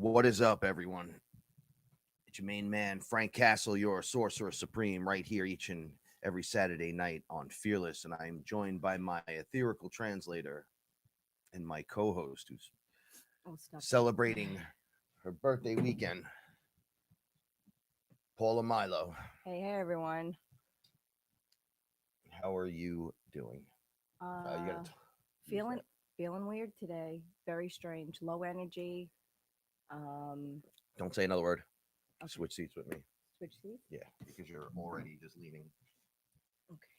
What is up, everyone? It's your main man, Frank Castle, your sorcerer supreme, right here each and every Saturday night on Fearless. And I'm joined by my etherical translator and my co host who's Oh, stop it. celebrating her birthday weekend, Paula Milo. Hey, everyone. How are you doing? You Uh, got to use feeling that. feeling weird today. Very strange. Low energy. Um, Don't say another word. okay. Switch seats with me. Switch seats. Yeah, because you're already just leaning. Okay.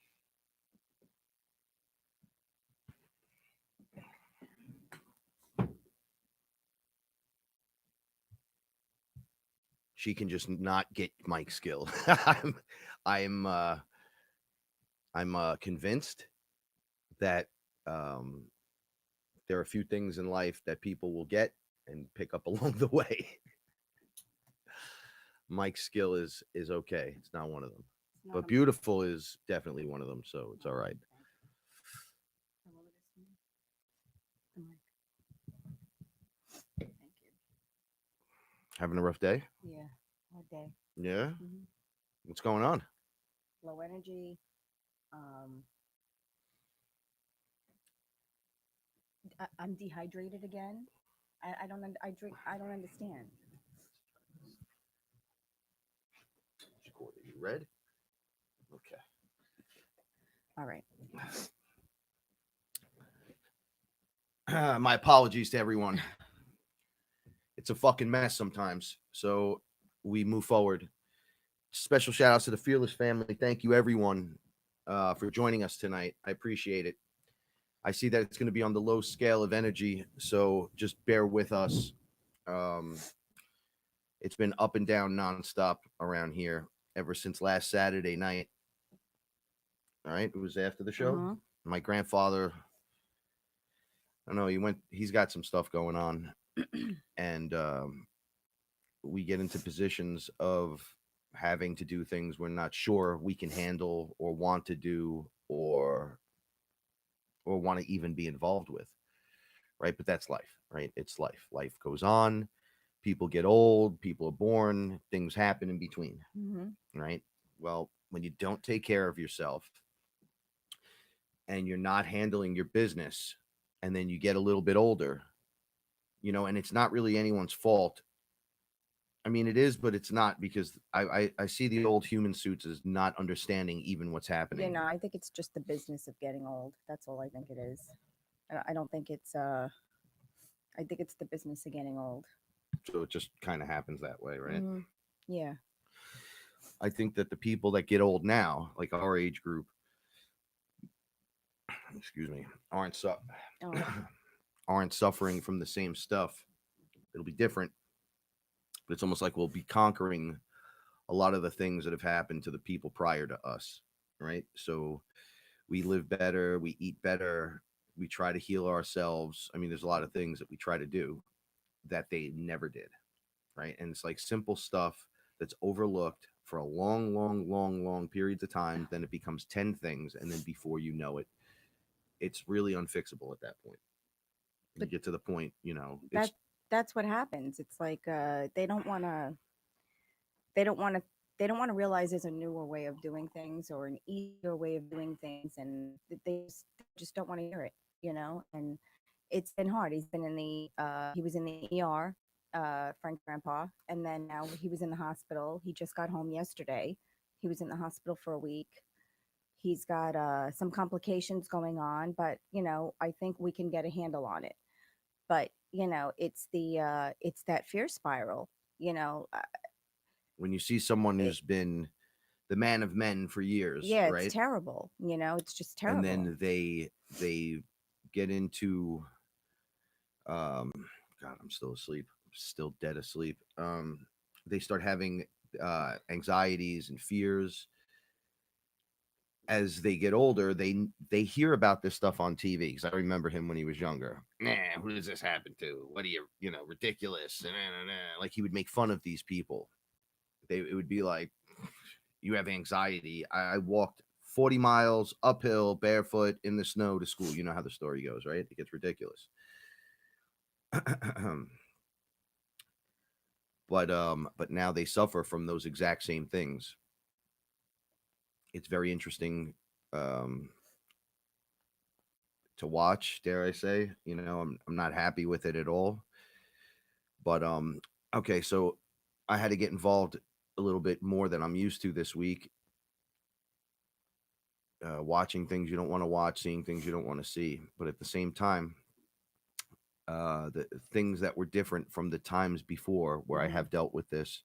She can just not get mic skill. I'm, uh, I'm convinced that um, there are a few things in life that people will get and pick up along the way. Mike's skill is okay. It's not one of them, It's not but a. beautiful is definitely one of them. So it's all right. Thank you. Hello, this is me. The mic. Thank you. Having a rough day? Yeah. Hard day. Yeah. hmm What's going on? Low energy. Um, I'm dehydrated again. I don't. I drink. I don't understand. You read? Okay. All right. My apologies to everyone. It's a fucking mess sometimes. So we move forward. Special shout outs to the Fearless family. Thank you, everyone, for joining us tonight. I appreciate it. I see that it's going to be on the low scale of energy, so just bear with us. Um, it's been up and down nonstop around here ever since last Saturday night. All right, it was after the show. Uh-huh. My grandfather, I don't know, he's got some stuff going on, and we get into positions of having to do things we're not sure we can handle or want to do or want to even be involved with, right? But that's life, right? It's life. Life goes on. People get old, people are born, things happen in between, hmm right? Well, when you don't take care of yourself and you're not handling your business, and then you get a little bit older, and it's not really anyone's fault. I mean, it is, but it's not because I see the old human suits as not understanding even what's You happening. know, I think it's just the business of getting old. That's all I think it is. I don't think it's. I think it's the business of getting old. So it just kind of happens that way, right? Yeah. I think that the people that get old now, like our age group, excuse me, Oh. aren't suffering from the same stuff. It'll be different, but it's almost like we'll be conquering a lot of the things that have happened to the people prior to us, right? So we live better, we eat better, we try to heal ourselves. I mean, there's a lot of things that we try to do that they never did, right? And it's like simple stuff that's overlooked for a long, long, long, long periods of time. Then it becomes 10 things. And then before you know it, it's really unfixable at that point. You But get to the point, that it's that's what happens. It's like they don't want to they don't want to realize there's a newer way of doing things or an easier way of doing things, and they just don't want to hear it, and it's been hard. He was in the ER, Frank's grandpa, and then now he was in the hospital. He just got home yesterday. He was in the hospital for a week. He's got some complications going on, but I think we can get a handle on it. But it's that fear spiral. you know uh, when you see someone it, who's been the man of men for years, yeah, it's right? terrible. It's just And terrible. then they get into um God, I'm still asleep. I'm still dead asleep. They start having anxieties and fears as they get older. They hear about this stuff on TV because I remember him when he was younger. Nah, who does this happen to? What are you ridiculous? Nah, nah, nah. Like he would make fun of these people. It would be like, you have anxiety. I walked 40 miles uphill barefoot in the snow to school. You know how the story goes, right? It gets ridiculous. but now they suffer from those exact same things. It's very interesting um to watch, dare I say. I'm not happy with it at all. But okay, so I had to get involved a little bit more than I'm used to this week, watching things you don't want to watch, seeing things you don't want to see. But at the same time, the things that were different from the times before where I Hmm. have dealt with this.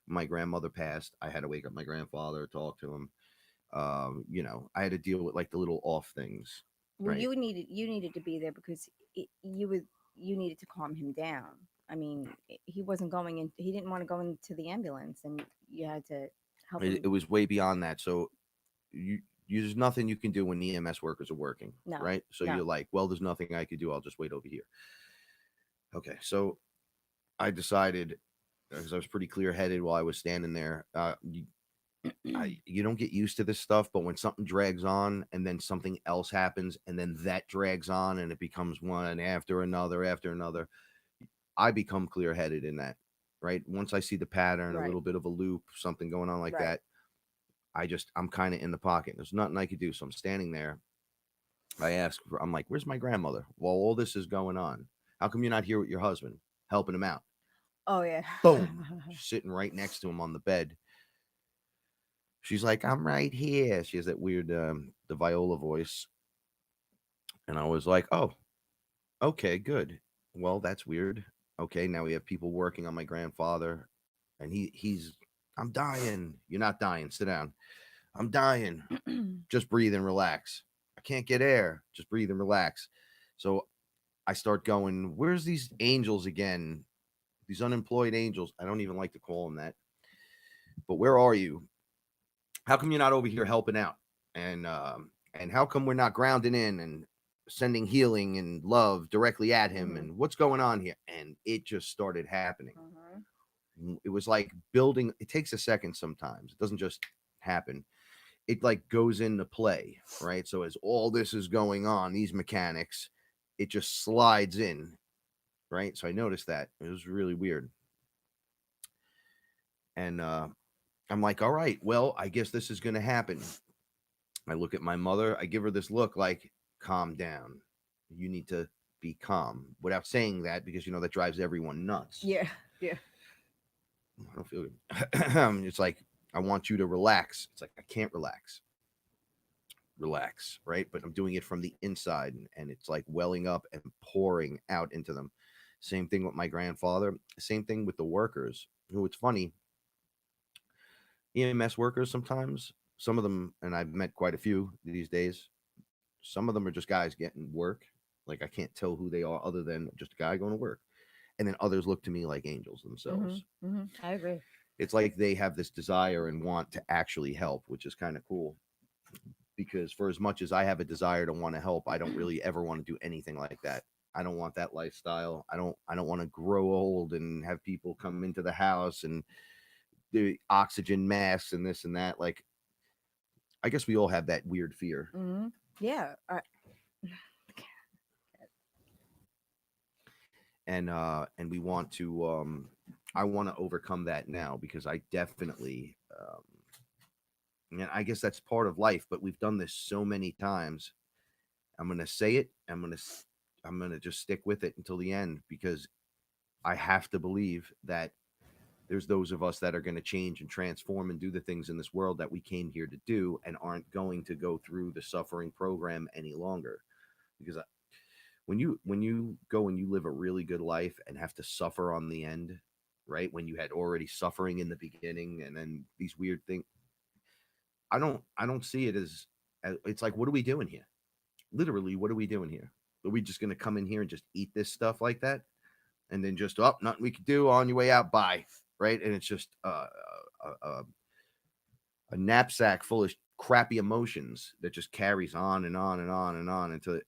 My grandmother passed. I had to wake up my grandfather, talk to him. I had to deal with like the little off things, Well, right? you needed to be there because you needed to calm him down. I mean, he wasn't going in. He didn't want to go into the ambulance, and you had to help It him. was way beyond that. So there's nothing you can do when the EMS workers are working, No, right? So no. you're like, well, there's nothing I could do. I'll just wait over here. Okay, so I decided, because I was pretty clear headed while I was standing there. You don't get used to this stuff, but when something drags on and then something else happens and then that drags on and it becomes one after another, I become clear headed in that, right? Once I see the pattern, a Right, little bit of a loop, something going on like right. that, I'm kind of in the pocket. There's nothing I could do. So I'm standing there. I'm like, where's my grandmother? While all this is going on, how come you're not here with your husband, helping him out? Oh yeah. Boom. She's sitting right next to him on the bed. She's like, I'm right here. She has that weird, the viola voice. And I was like, oh, okay, good. Well, that's weird. Okay, now we have people working on my grandfather. And I'm dying. You're not dying. Sit down. I'm dying. Just breathe and relax. I can't get air. Just breathe and relax. So I start going, where's these angels again? These unemployed angels. I don't even like to call them that. But where are you? How come you're not over here helping out? And how come we're not grounding in and sending healing and love directly at him? Hmm. And what's going on here? And it just started happening. Hmm. It was like building. It takes a second sometimes. It doesn't just happen. It like goes into play, right? So as all this is going on, these mechanics, it just slides in, right? So I noticed that. It was really weird. And I'm like, all right, well, I guess this is going to happen. I look at my mother. I give her this look like, calm down. You need to be calm without saying that because, that drives everyone nuts. Yeah, yeah. I don't feel good. It's like, I want you to relax. It's like, I can't relax, right? But I'm doing it from the inside and it's like welling up and pouring out into them. Same thing with my grandfather. Same thing with the workers who, it's funny, EMS workers sometimes, some of them, and I've met quite a few these days, some of them are just guys getting work. Like I can't tell who they are other than just a guy going to work. And then others look to me like angels Hmm. themselves. Hmm. I agree. It's like they have this desire and want to actually help, which is kind of cool. Because for as much as I have a desire to want to help, I don't really ever want to do anything like that. I don't want that lifestyle. I don't want to grow old and have people come into the house and the oxygen masks and this and that. Like I guess we all have that weird fear. Hmm. Yeah. And we want to I want to overcome that now because I definitely and I guess that's part of life, but we've done this so many times. I'm going to say it. I'm going to just stick with it until the end because I have to believe that there's those of us that are going to change and transform and do the things in this world that we came here to do and aren't going to go through the suffering program any longer. Because when you go and you live a really good life and have to suffer on the end, right? When you had already suffering in the beginning and then these weird things, I don't see it as it's like, what are we doing here? Literally, what are we doing here? Are we just going to come in here and just eat this stuff like that? And then just, oh, nothing we could do on your way out. Bye. Right. And it's just a knapsack full of crappy emotions that just carries on and on and on and on until,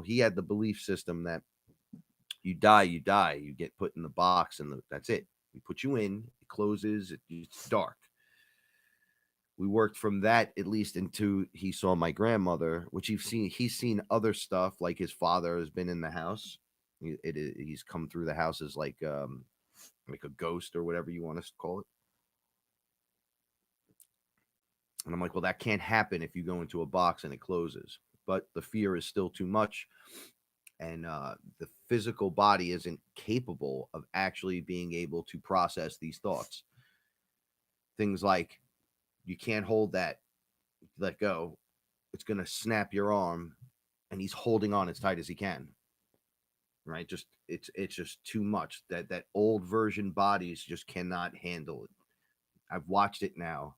he had the belief system that you die, you get put in the box and that's it. We put you in, it closes, it's dark. We worked from that at least into he saw my grandmother, which he's seen other stuff like his father has been in the house. He's come through the houses like like a ghost or whatever you want to call it. And I'm like, well, that can't happen if you go into a box and it closes. But the fear is still too much. And the physical body isn't capable of actually being able to process these thoughts. Things like you can't hold that, let go. It's going to snap your arm. And he's holding on as tight as he can. Right? Just it's just too much. That old version bodies just cannot handle it. I've watched it now.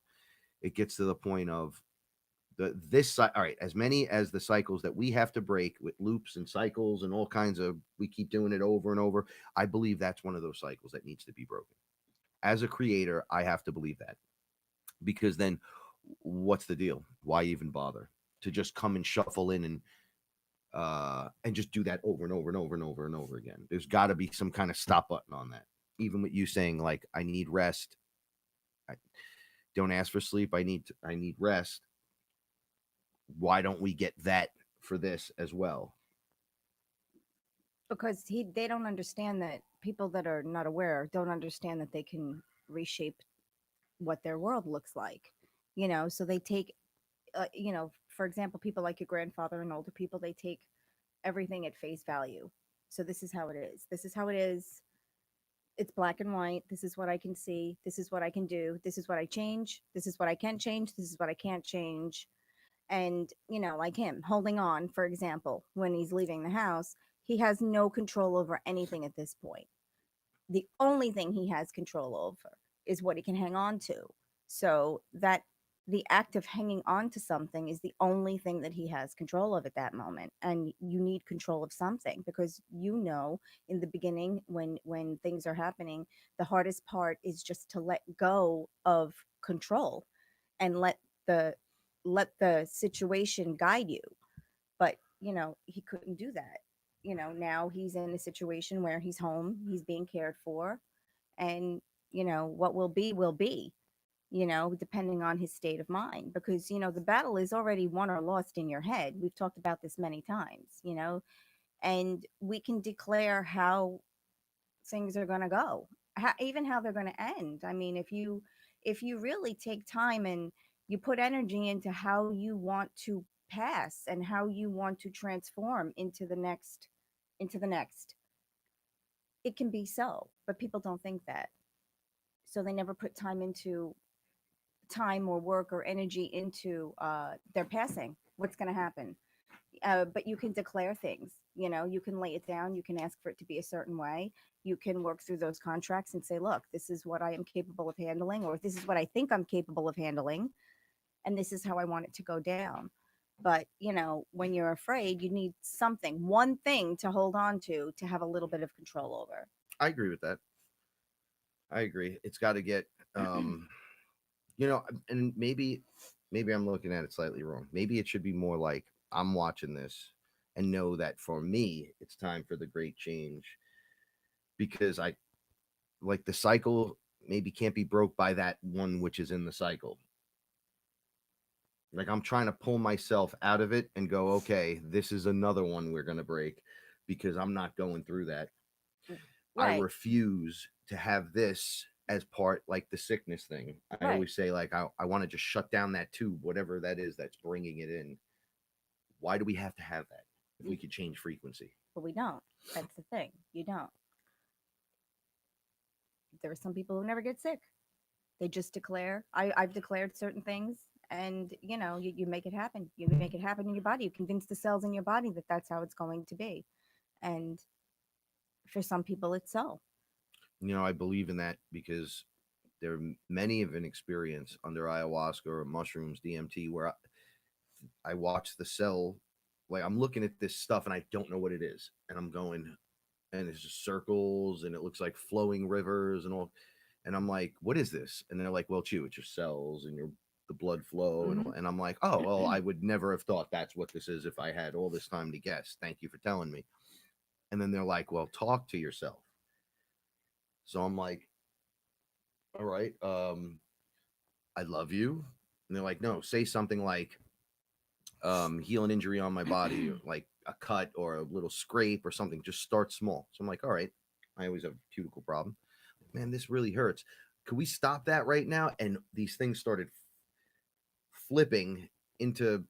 It gets to the point of all right, as many as the cycles that we have to break with loops and cycles and all kinds of, we keep doing it over and over. I believe that's one of those cycles that needs to be broken. As a creator, I have to believe that, because then what's the deal? Why even bother to just come and shuffle in and just do that over and over and over and over and over again? There's got to be some kind of stop button on that. Even with you saying like, I need rest. I don't ask for sleep. I need rest. Why don't we get that for this as well? Because they don't understand that people that are not aware don't understand that they can reshape what their world looks like, so they take, for example, people like your grandfather and older people, they take everything at face value. So this is how it is, this is how it is, it's black and white, this is what I can see, this is what I can do, this is what I change, this is what I can change, this is what I can't change. And like him holding on, for example, when he's leaving the house, he has no control over anything at this point. The only thing he has control over is what he can hang on to. So that the act of hanging on to something is the only thing that he has control of at that moment. And you need control of something, because in the beginning, when things are happening, the hardest part is just to let go of control and the let the situation guide you. But he couldn't do that. Now he's in a situation where he's home, he's being cared for, and what will be, depending on his state of mind, because the battle is already won or lost in your head. We've talked about this many times, and we can declare how things are going to go, even how they're going to end. I mean, if you really take time and you put energy into how you want to pass and how you want to transform into the next, it can be so. But people don't think that, so they never put time or work or energy into their passing, what's going to happen. But you can declare things, you can lay it down, you can ask for it to be a certain way, you can work through those contracts and say, look, this is what I am capable of handling, or this is what I think I'm capable of handling, and this is how I want it to go down. But when you're afraid, you need something, one thing to hold on to have a little bit of control over. I agree with that. I agree. It's got to get, you know, and maybe I'm looking at it slightly wrong. Maybe it should be more like, I'm watching this and know that for me, it's time for the great change, because I like the cycle maybe can't be broke by that one which is in the cycle. Like I'm trying to pull myself out of it and go, okay, this is another one we're going to break, because I'm not going through that. I Right. refuse to have this as part, like the sickness thing. I Right. always say, like, I want to just shut down that tube, whatever that is that's bringing it in. Why do we have to have that if we could change frequency? But we don't. That's the thing, you don't. There are some people who never get sick. They just declare. I've declared certain things, and you make it happen. You make it happen in your body. You convince the cells in your body that that's how it's going to be. And for some people, it's so. I believe in that because there are many of an experience under ayahuasca or mushrooms, DMT, where I watch the cell, like I'm looking at this stuff and I don't know what it is. And I'm going, and it's just circles and it looks like flowing rivers and all. And I'm like, what is this? And they're like, well, Chew, it's your cells and the blood flow. Hmm. And I'm like, oh, well, I would never have thought that's what this is if I had all this time to guess. Thank you for telling me. And then they're like, well, talk to yourself. So I'm like, all right, I love you. And they're like, no, say something like, heal an injury on my body, or like a cut or a little scrape or something. Just start small. So I'm like, all right, I always have a cuticle problem. man, this really hurts. Could we stop that right now? And these things started flipping into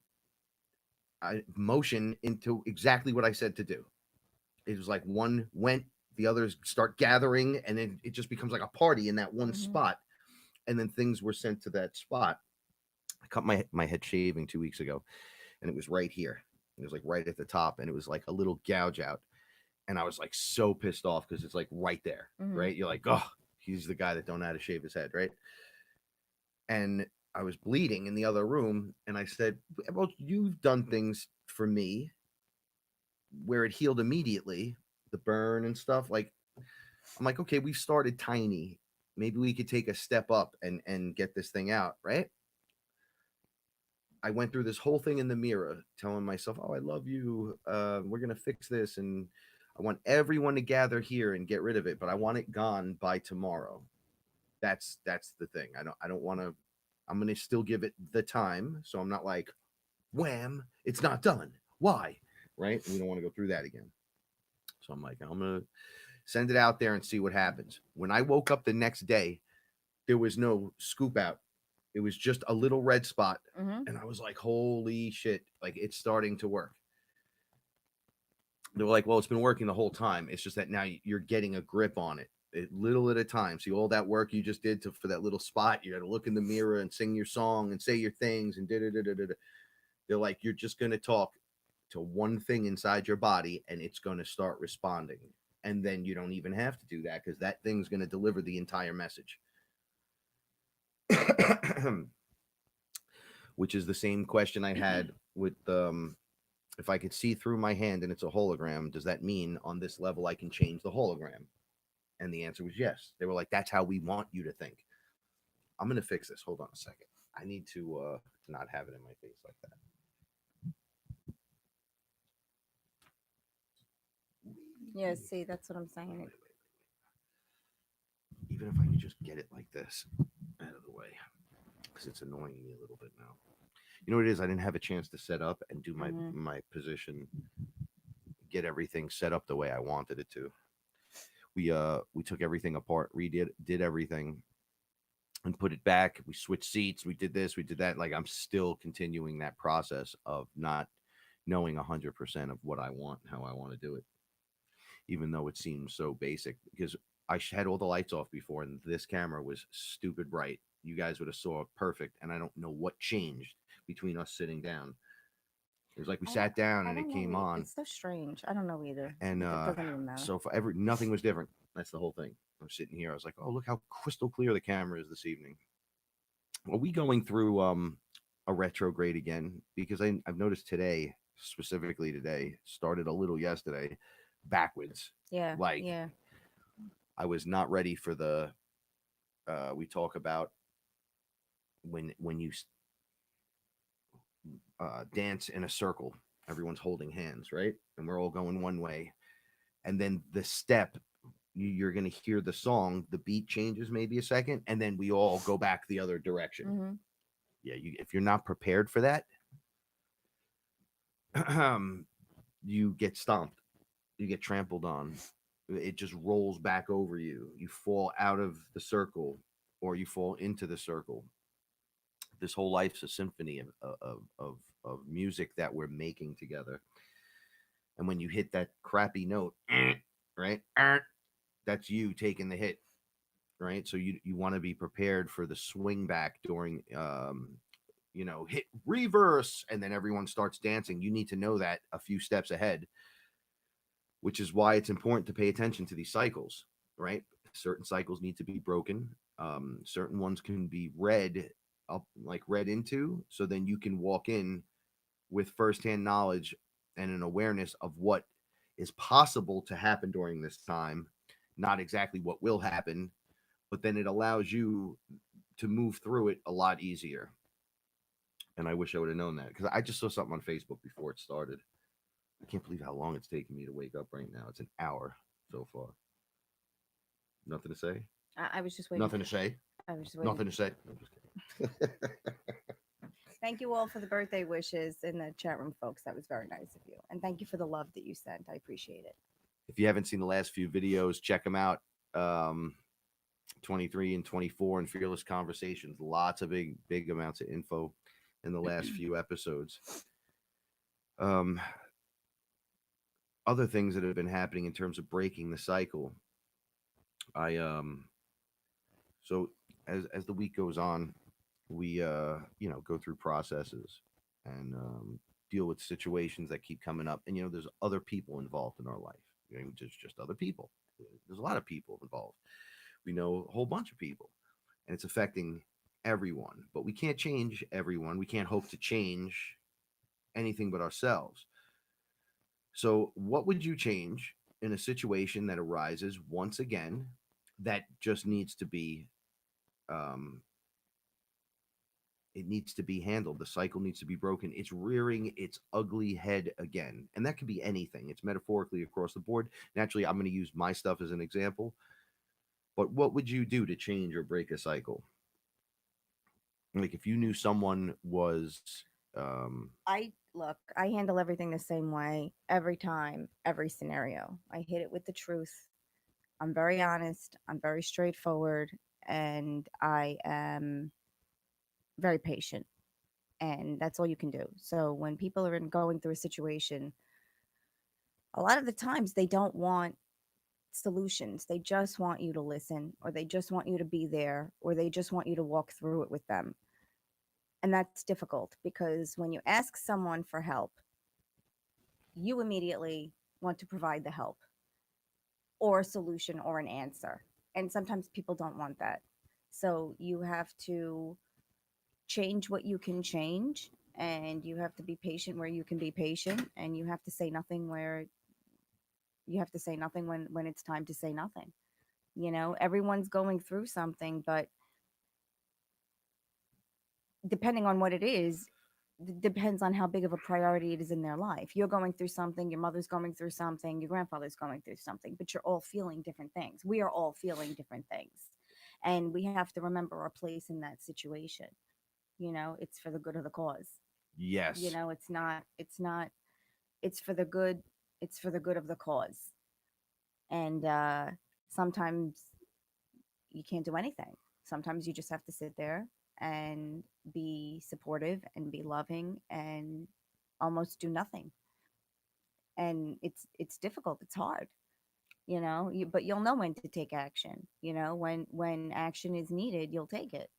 motion into exactly what I said to do. It was like one went, the others start gathering, and then it just becomes like a party in that one spot. And then things were sent to that spot. I cut my head shaving 2 weeks ago, and it was right here. It was like right at the top, and it was like a little gouge out. And I was like so pissed off because it's like right there, right? You're like, oh, he's the guy that don't know how to shave his head, right? And I was bleeding in the other room, and I said, well, you've done things for me where it healed immediately, the burn and stuff. Like, I'm like, okay, we started tiny. Maybe we could take a step up and get this thing out, right? I went through this whole thing in the mirror, telling myself, "Oh, I love you. We're gonna fix this, and I want everyone to gather here and get rid of it, but I want it gone by tomorrow." That's the thing. I don't want to. I'm gonna still give it the time, so I'm not like, wham, it's not done. Why? Right? We don't want to go through that again. So I'm like, I'm gonna send it out there and see what happens. When I woke up the next day, there was no scoop out. It was just a little red spot. And I was like, holy shit, like it's starting to work. They were like, well, it's been working the whole time. It's just that now you're getting a grip on it, little at a time. See, all that work you just did for that little spot, you got to look in the mirror and sing your song and say your things and da-da-da-da-da. They're like, you're just going to talk to one thing inside your body and it's going to start responding. And then you don't even have to do that because that thing's going to deliver the entire message. Which is the same question I had with if I could see through my hand and it's a hologram, does that mean on this level I can change the hologram? And the answer was yes. They were like, that's how we want you to think. I'm going to fix this. Hold on a second. I need to not have it in my face like that. Yeah, see, that's what I'm saying. Even if I could just get it like this out of the way, because it's annoying me a little bit now. You know what it is? I didn't have a chance to set up and do my position, get everything set up the way I wanted it to. We took everything apart, did everything, and put it back. We switched seats. We did this. We did that. Like I'm still continuing that process of not knowing 100% of what I want, how I want to do it, even though it seems so basic. Because I had all the lights off before, and this camera was stupid bright. You guys would have saw it perfect, and I don't know what changed between us sitting down. It was like we sat down and it came on. It's so strange. I don't know either. And it doesn't even matter. so for nothing was different. That's the whole thing. I'm sitting here. I was like, oh, look how crystal clear the camera is this evening. Are we going through a retrograde again? Because I've noticed today, specifically today, started a little yesterday, backwards. Yeah. Like, yeah. I was not ready for the. We talk about when you dance in a circle, everyone's holding hands, right? And we're all going one way. And then the step, you're going to hear the song, the beat changes maybe a second, and then we all go back the other direction. Yeah, if you're not prepared for that, you get stomped, you get trampled on. It just rolls back over you. You fall out of the circle or you fall into the circle. This whole life's a symphony of music that we're making together. And when you hit that crappy note, right, that's you taking the hit, right? So you want to be prepared for the swing back during hit reverse, and then everyone starts dancing. You need to know that a few steps ahead, which is why it's important to pay attention to these cycles, right? Certain cycles need to be broken. Certain ones can be read into, so then you can walk in with firsthand knowledge and an awareness of what is possible to happen during this time, not exactly what will happen, but then it allows you to move through it a lot easier. And I wish I would have known that, because I just saw something on Facebook before it started. I can't believe how long it's taken me to wake up right now. It's an hour so far. Nothing to say? I was just waiting. Nothing to say? I was just waiting. Nothing to say? I'm just kidding. Thank you all for the birthday wishes in the chat room, folks. That was very nice of you. And thank you for the love that you sent. I appreciate it. If you haven't seen the last few videos, check them out. 23 and 24 and Fearless Conversations. Lots of big amounts of info in the last few episodes. Um, Other things that have been happening in terms of breaking the cycle. I so as the week goes on, we go through processes and deal with situations that keep coming up. And there's other people involved in our life. Just other people. There's a lot of people involved. We know a whole bunch of people, and it's affecting everyone. But we can't change everyone. We can't hope to change anything but ourselves. So, what would you change in a situation that arises once again that just needs to be um, it needs to be handled. The cycle needs to be broken. It's rearing its ugly head again. And that could be anything. It's metaphorically across the board. Naturally, I'm going to use my stuff as an example. But what would you do to change or break a cycle? Like if you knew someone was, um, I handle everything the same way every time, every scenario. I hit it with the truth. I'm very honest. I'm very straightforward, and I am very patient. And that's all you can do. So when people are going through a situation, a lot of the times they don't want solutions. They just want you to listen, or they just want you to be there, or they just want you to walk through it with them. And that's difficult because when you ask someone for help, you immediately want to provide the help or a solution or an answer. And sometimes people don't want that. So you have to change what you can change, and you have to be patient where you can be patient, and you have to say nothing where you have to say nothing when it's time to say nothing. Everyone's going through something, but depending on what it is, depends on how big of a priority it is in their life. You're going through something, your mother's going through something, your grandfather's going through something, but you're all feeling different things. We are all feeling different things. And we have to remember our place in that situation. It's for the good of the cause. yes, It's not, it's for the good, it's for the good of the cause. And sometimes you can't do anything. Sometimes you just have to sit there and be supportive and be loving and almost do nothing. And it's difficult. It's hard, but you'll know when to take action. When action is needed, you'll take it.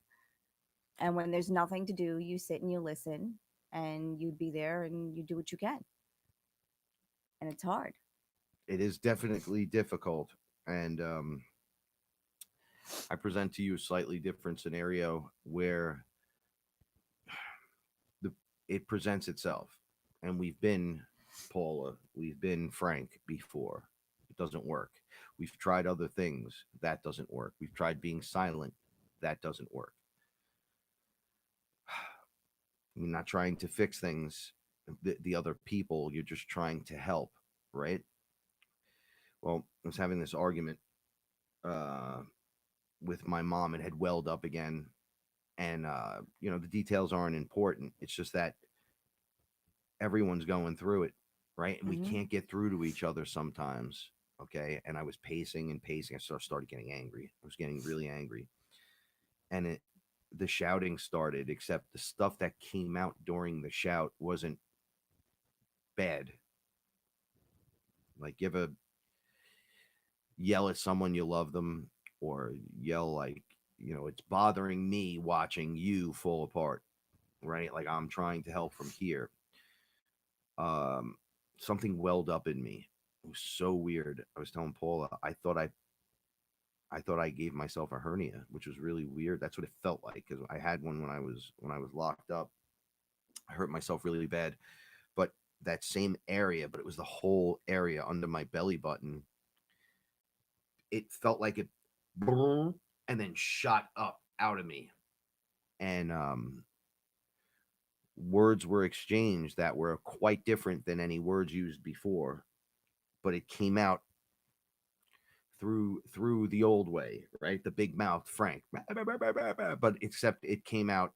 And when there's nothing to do, you sit and you listen, and you be there and you do what you can. And it's hard. it is definitely difficult. And I present to you a slightly different scenario where the it presents itself. And we've been Paula, we've been Frank before. It doesn't work. We've tried other things. That doesn't work. We've tried being silent. That doesn't work. You're not trying to fix things, the other people. You're just trying to help, right? Well, I was having this argument uh, with my mom. It had welled up again. And, the details aren't important. It's just that everyone's going through it, right? And we Hmm. can't get through to each other sometimes. Okay. And I was pacing and pacing. I started getting angry. I was getting really angry. And the shouting started, except the stuff that came out during the shout wasn't bad. Like, you ever yell at someone you love them, or yell like, it's bothering me watching you fall apart, right? Like, I'm trying to help from here. Um, Something welled up in me. It was so weird. I was telling Paula, I thought I gave myself a hernia, which was really weird. That's what it felt like because I had one when I was locked up. I hurt myself really bad, but that same area, but it was the whole area under my belly button. It felt like it, and then shot up out of me, and words were exchanged that were quite different than any words used before, but it came out through the old way, right? The big mouth Frank. But except it came out,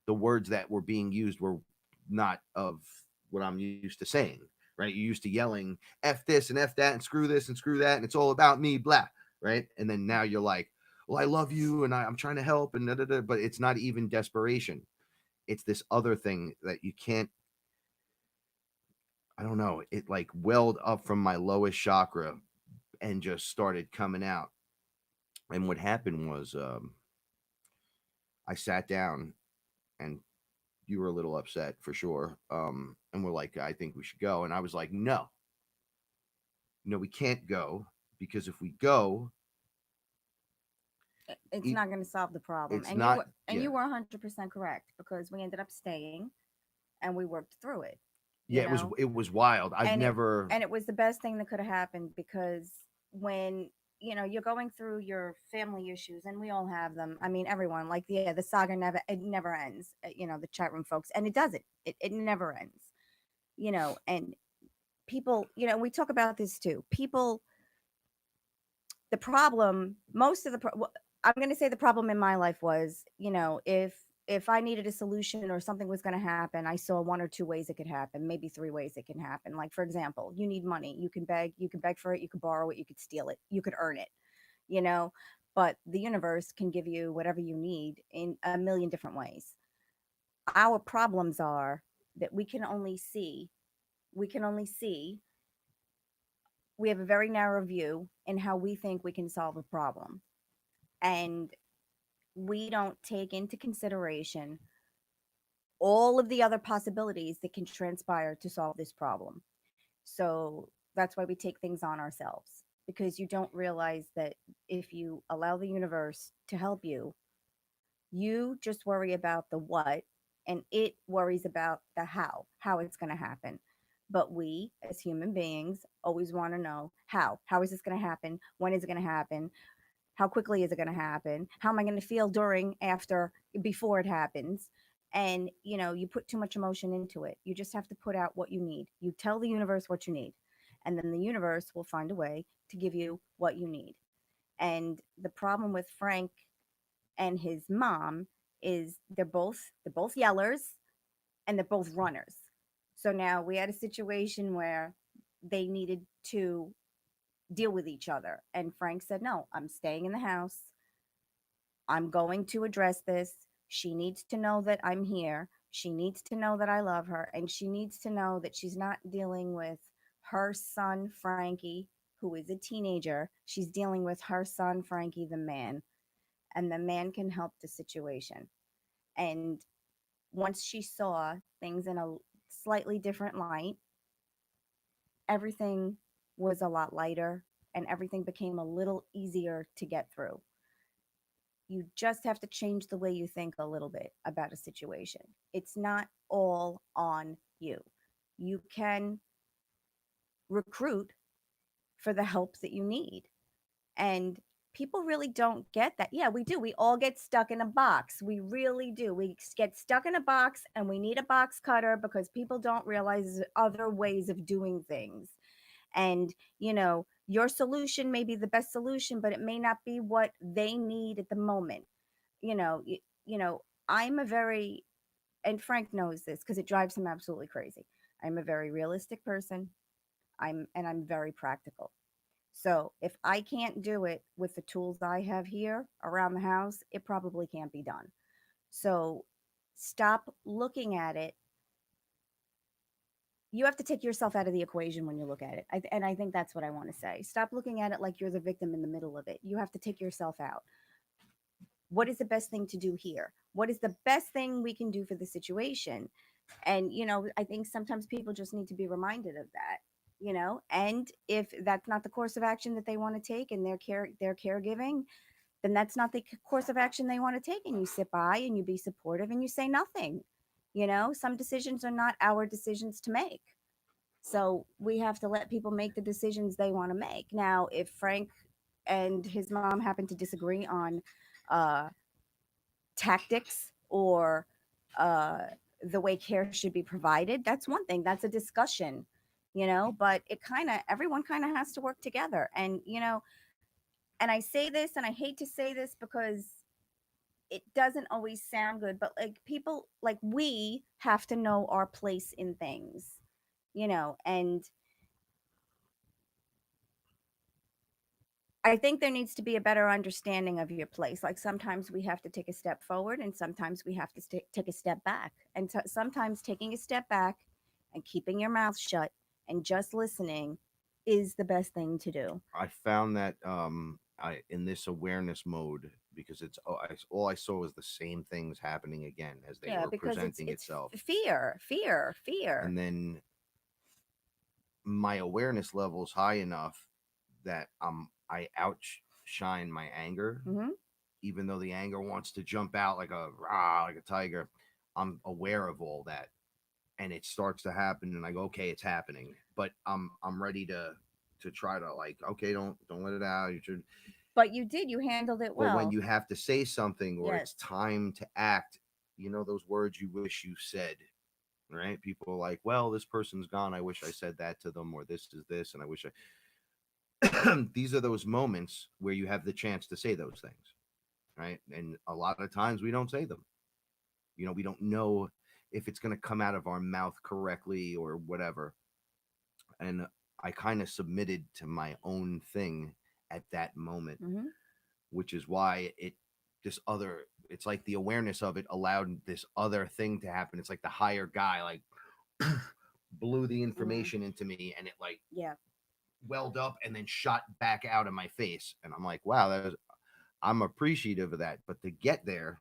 the words that were being used were not of what I'm used to saying, right? You're used to yelling F this and F that and screw this and screw that and it's all about me, blah, right? And then now you're like, well, I love you and I'm trying to help and da, da, da, but it's not even desperation. It's this other thing that you can't, I don't know, it like welled up from my lowest chakra and just started coming out. And what happened was I sat down and you were a little upset for sure. And we're like, I think we should go. And I was like, no, no, we can't go because if we go, It's it, not going to solve the problem. it's not, And yeah. you were 100% correct, because we ended up staying and we worked through it, you Yeah, know. it was wild. I've and it never. and it was the best thing that could have happened, because when you're going through your family issues, and we all have them. I mean, everyone, like, yeah, the saga never ends, the chat room folks, and it doesn't, it never ends, and people, we talk about this too. People, the problem, most of the I'm going to say the problem in my life was, if I needed a solution or something was going to happen, I saw one or two ways it could happen, maybe three ways it can happen. Like, for example, you need money, you can beg for it, you can borrow it, you could steal it, you could earn it, you know but the universe can give you whatever you need in a million different ways. Our problems are that we can only see we have a very narrow view in how we think we can solve a problem, and we don't take into consideration all of the other possibilities that can transpire to solve this problem. So that's why we take things on ourselves, because you don't realize that if you allow the universe to help you, you just worry about the what, and it worries about the how it's going to happen. But we, as human beings, always want to know how. How is this going to happen? When is it going to happen? How quickly is it going to happen? How am I going to feel during, after, before it happens? And you put too much emotion into it. You just have to put out what you need. You tell the universe what you need, and then the universe will find a way to give you what you need. And the problem with Frank and his mom is they're both yellers, and they're both runners. So now we had a situation where they needed to deal with each other, and Frank said, no, I'm staying in the house. I'm going to address this. She needs to know that I'm here. She needs to know that I love her. And she needs to know that she's not dealing with her son, Frankie, who is a teenager. She's dealing with her son, Frankie, the man. And the man can help the situation. And once she saw things in a slightly different light, everything was a lot lighter, and everything became a little easier to get through. You just have to change the way you think a little bit about a situation. It's not all on you. You can recruit for the help that you need. And people really don't get that. Yeah, we do. We all get stuck in a box. We really do. We get stuck in a box, and we need a box cutter, because people don't realize other ways of doing things. And your solution may be the best solution, but it may not be what they need at the moment. you know you, you know I'm a very, and Frank knows this because it drives him absolutely crazy. I'm a very realistic person. I'm very practical. So if I can't do it with the tools I have here around the house, it probably can't be done. So stop looking at it. You have to take yourself out of the equation when you look at it. And I think that's what I want to say. Stop looking at it like you're the victim in the middle of it. You have to take yourself out. What is the best thing to do here? What is the best thing we can do for the situation? And I think sometimes people just need to be reminded of that. And if that's not the course of action that they want to take in their caregiving, then that's not the course of action they want to take, and you sit by and you be supportive and you say nothing. Some decisions are not our decisions to make. So we have to let people make the decisions they want to make. Now, if Frank and his mom happen to disagree on uh, tactics, or uh, the way care should be provided, that's one thing. That's a discussion, but everyone kind of has to work together. And I say this, and I hate to say this because it doesn't always sound good, but like, people, like, we have to know our place in things, and I think there needs to be a better understanding of your place. Like sometimes we have to take a step forward and sometimes we have to take a step back. And sometimes taking a step back and keeping your mouth shut and just listening is the best thing to do. I found that I in this awareness mode, because it's all I saw was the same things happening again as they Yeah, were because presenting it's itself. fear, fear, fear. And then my awareness level is high enough that I outshine my anger, Hmm. even though the anger wants to jump out like a rah, like a tiger. I'm aware of all that, and it starts to happen, and I go, okay, it's happening, but I'm ready to try to, like, okay, don't let it out. You should. But you did, you handled it But when well. you have to say something or it's Yes. time to act, those words you wish you said, right? People are like, well, this person's gone. I wish I said that to them, or this is this, and I wish I. These are those moments where you have the chance to say those things, right? And a lot of times we don't say them. We don't know if it's going to come out of our mouth correctly or whatever. And I kind of submitted to my own thing at that moment, Hmm. which is why it's like the awareness of it allowed this other thing to happen. It's like the higher guy, like, blew the Hmm. information into me, and it, like, Yeah, welled up and then shot back out of my face. And I'm like, wow, I'm appreciative of that. But to get there,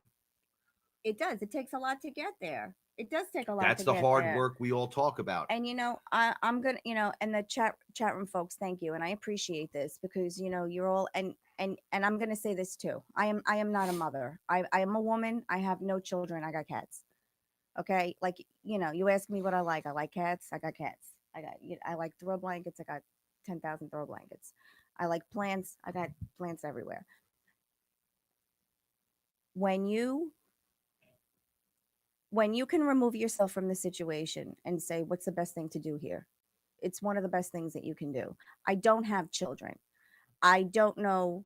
it does. It takes a lot to get there. It does take a lot that's to the get hard there. work we all talk about. And I'm gonna, and the chat room folks, thank you, and I appreciate this because you're all, and I'm gonna say this too. I am not a mother. I am a woman. I have no children. I got cats. Okay, like you ask me what I like. I like cats. I got cats. I like throw blankets. I got 10,000 throw blankets. I like plants. I got plants everywhere. When you when you can remove yourself from the situation and say, what's the best thing to do here? It's one of the best things that you can do. I don't have children. I don't know.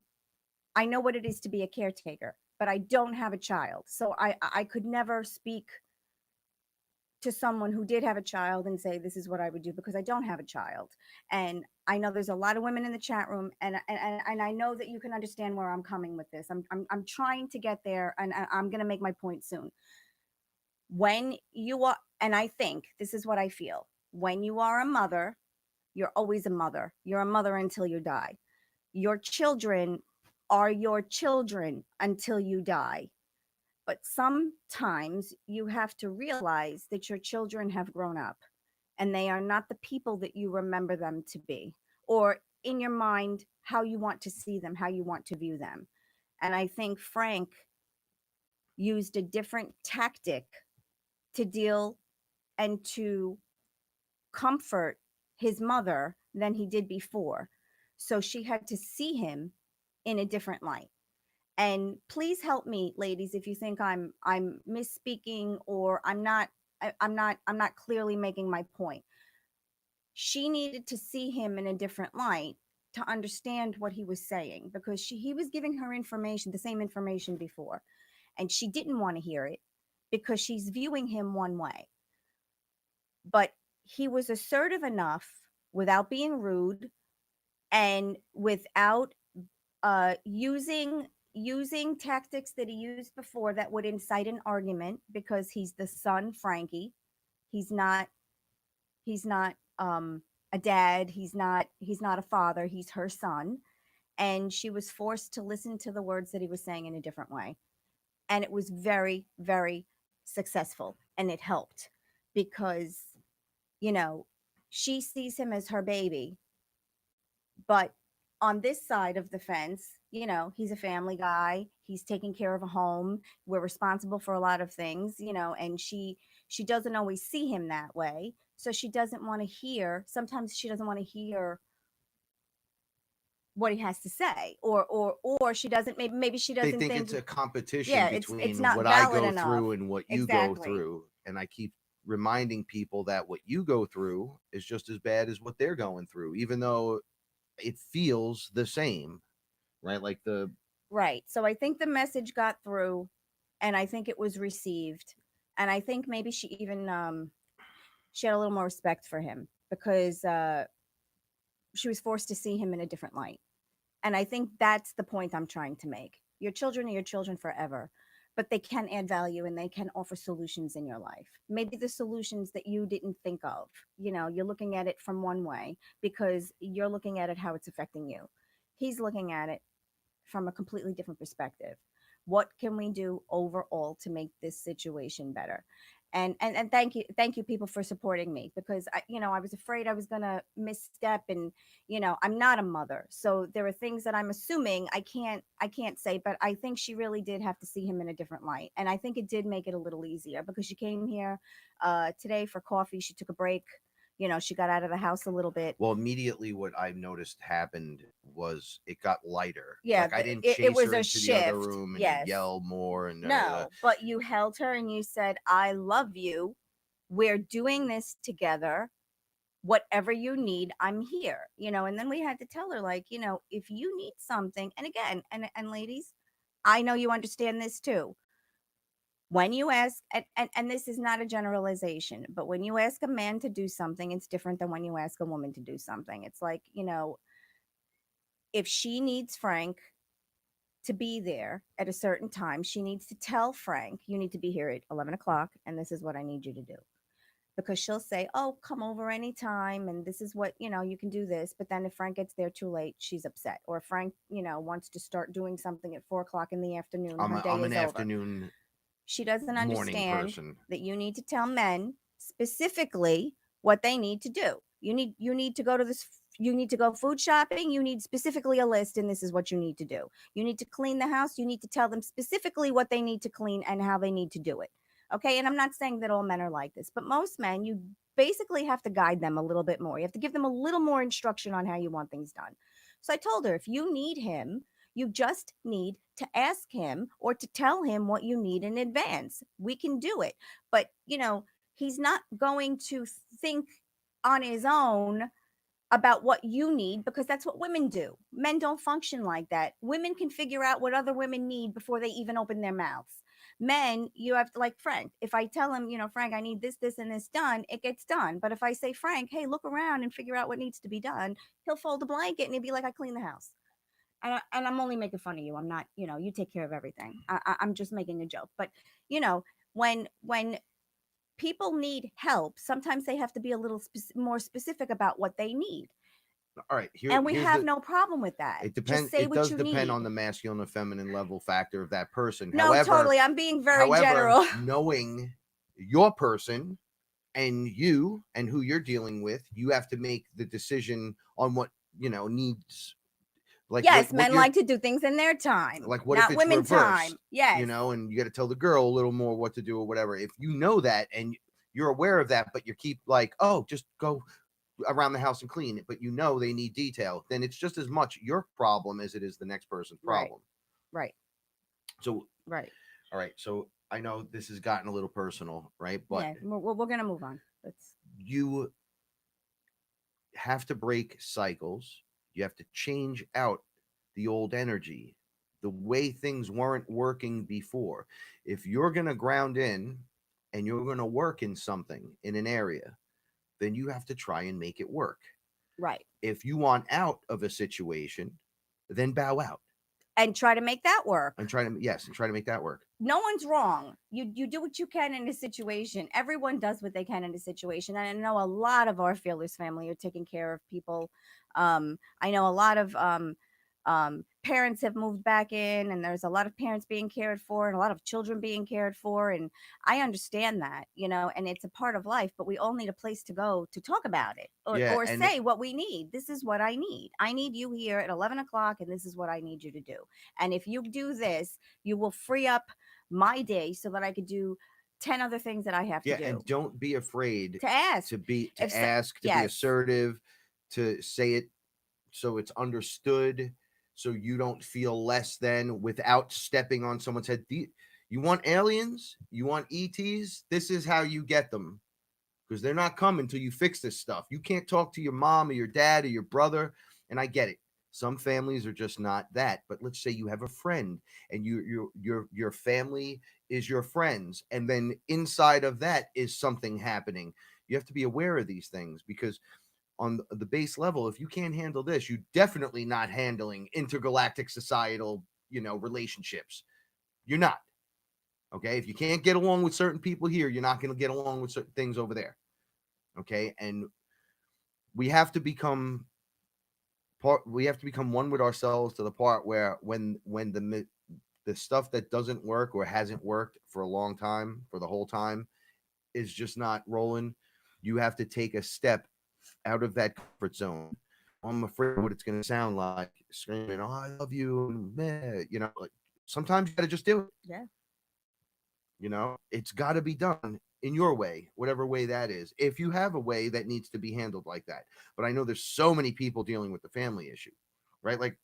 I know what it is to be a caretaker, but I don't have a child. So I could never speak to someone who did have a child and say this is what I would do because I don't have a child. And I know there's a lot of women in the chat room, and I know that you can understand where I'm coming with this. I'm trying to get there, and I'm going to make my point soon. When you are, and I think this is what I feel, when you are a mother, you're always a mother. You're a mother until you die. Your children are your children until you die. But sometimes you have to realize that your children have grown up and they are not the people that you remember them to be, or in your mind, how you want to see them, how you want to view them. And I think Frank used a different tactic to deal and to comfort his mother than he did before. So she had to see him in a different light. And please help me, ladies, if you think I'm misspeaking or I'm not clearly making my point. She needed to see him in a different light to understand what he was saying because he was giving her information, the same information before, and she didn't want to hear it because she's viewing him one way. But he was assertive enough without being rude and without using tactics that he used before that would incite an argument because he's the son, Frankie. He's not he's not a dad. He's not a father. He's her son. And she was forced to listen to the words that he was saying in a different way. And it was very, very successful. And it helped because, you know, she sees him as her baby. But on this side of the fence, he's a family guy. He's taking care of a home. We're responsible for a lot of things, and she doesn't always see him that way. So she doesn't want to hear, sometimes she doesn't want to hear what he has to say, or she doesn't, maybe she They doesn't think think, it's a competition yeah, it's between not what I valid go enough. through and what you go Exactly. through. And I keep reminding people that what you go through is just as bad as what they're going through, even though it feels the same, right? Like the Right. So I think the message got through and I think it was received. And I think maybe she even she had a little more respect for him because she was forced to see him in a different light. And I think that's the point I'm trying to make. Your children are your children forever, but they can add value and they can offer solutions in your life. Maybe the solutions that you didn't think of. You're looking at it from one way because you're looking at it how it's affecting you. He's looking at it from a completely different perspective. What can we do overall to make this situation better? And thank you people for supporting me, because I was afraid I was gonna misstep, and I'm not a mother, so there are things that I'm assuming I can't say, but I think she really did have to see him in a different light, and I think it did make it a little easier because she came here today for coffee. She took a break. She got out of the house a little bit. Well, immediately what I noticed happened was it got lighter. Yeah, Like I didn't it chase was her a into the other shift. room and Yes. yell more and No, but you held her and you said, I love you. We're doing this together. Whatever you need, I'm here. And then we had to tell her, like, if you need something, and again, and ladies, I know you understand this too. When you ask, and this is not a generalization, but when you ask a man to do something, it's different than when you ask a woman to do something. It's like, if she needs Frank to be there at a certain time, she needs to tell Frank, you need to be here at 11 o'clock, and this is what I need you to do. Because she'll say, oh, come over anytime, and this is what, you can do this. But then if Frank gets there too late, she's upset. Or if Frank, wants to start doing something at 4 o'clock in the afternoon, her day I'm is an over. afternoon She doesn't morning understand person. that you need to tell men specifically what they need to do. You need to go to this, you need to go food shopping, you need specifically a list, and this is what you need to do. You need to clean the house, you need to tell them specifically what they need to clean and how they need to do it. Okay? And I'm not saying that all men are like this, but most men, you basically have to guide them a little bit more. You have to give them a little more instruction on how you want things done. So I told her, if you need him, you just need to ask him or to tell him what you need in advance. We can do it. But, he's not going to think on his own about what you need, because that's what women do. Men don't function like that. Women can figure out what other women need before they even open their mouths. Men, you have to, like Frank. If I tell him, Frank, I need this, this, and this done, it gets done. But if I say, Frank, hey, look around and figure out what needs to be done, he'll fold a blanket and he'll be like, I clean the house. And I'm only making fun of you. I'm not, you take care of everything. I'm just making a joke. But when people need help, sometimes they have to be a little more specific about what they need. All right, And we here's have the no problem with that. it Just depends. say It what does you depend need. on the masculine and feminine level factor of that person. No, totally. I'm being very However, general. knowing your person and you and who you're dealing with, you have to make the decision on what needs. Like Yes, what men you're like to do things in their time, like. What if not it's women reversed? time. Yes. And you got to tell the girl a little more what to do or whatever. If you know that and you're aware of that, but you keep like, oh, just go around the house and clean it, but they need detail, then it's just as much your problem as it is the next person's Right. problem. Right. So, Right. all right. So I know this has gotten a little personal, right? But Yeah, we're gonna move on. Let's. you have to break cycles. You have to change out the old energy, the way things weren't working before. If you're going to ground in and you're going to work in something in an area, then you have to try and make it work. Right. If you want out of a situation, then bow out And try to make that work. and try to make that work. No one's wrong. You do what you can in a situation. Everyone does what they can in a situation. And I know a lot of our fearless family are taking care of people. I know a lot of parents have moved back in, and there's a lot of parents being cared for, and a lot of children being cared for. And I understand that, and it's a part of life. But we all need a place to go to talk about it, or And say what we need. This is what I need. I need you here at 11 o'clock, and this is what I need you to do. And if you do this, you will free up my day so that I could do 10 other things that I have to do. And don't be afraid to ask, to be yes. assertive, to say it so it's understood, so you don't feel less than without stepping on someone's head. You want aliens? You want ETs? This is how you get them, because they're not coming till you fix this stuff. You can't talk to your mom or your dad or your brother, and I get it. Some families are just not that. But let's say you have a friend, and your family is your friends, and then inside of that is something happening. You have to be aware of these things, because on the base level, if you can't handle this, you definitely not handling intergalactic societal, relationships. You're not. Okay. If you can't get along with certain people here, you're not going to get along with certain things over there. Okay. And we have to become one with ourselves to the part where when the stuff that doesn't work or hasn't worked for a long time, for the whole time, is just not rolling, you have to take a step out of that comfort zone. I'm afraid of what it's going to sound like, screaming, "Oh, I love you," like sometimes you got to just do it. Yeah. It's got to be done in your way, whatever way that is. If you have a way that needs to be handled like that, but I know there's so many people dealing with the family issue, right? Like,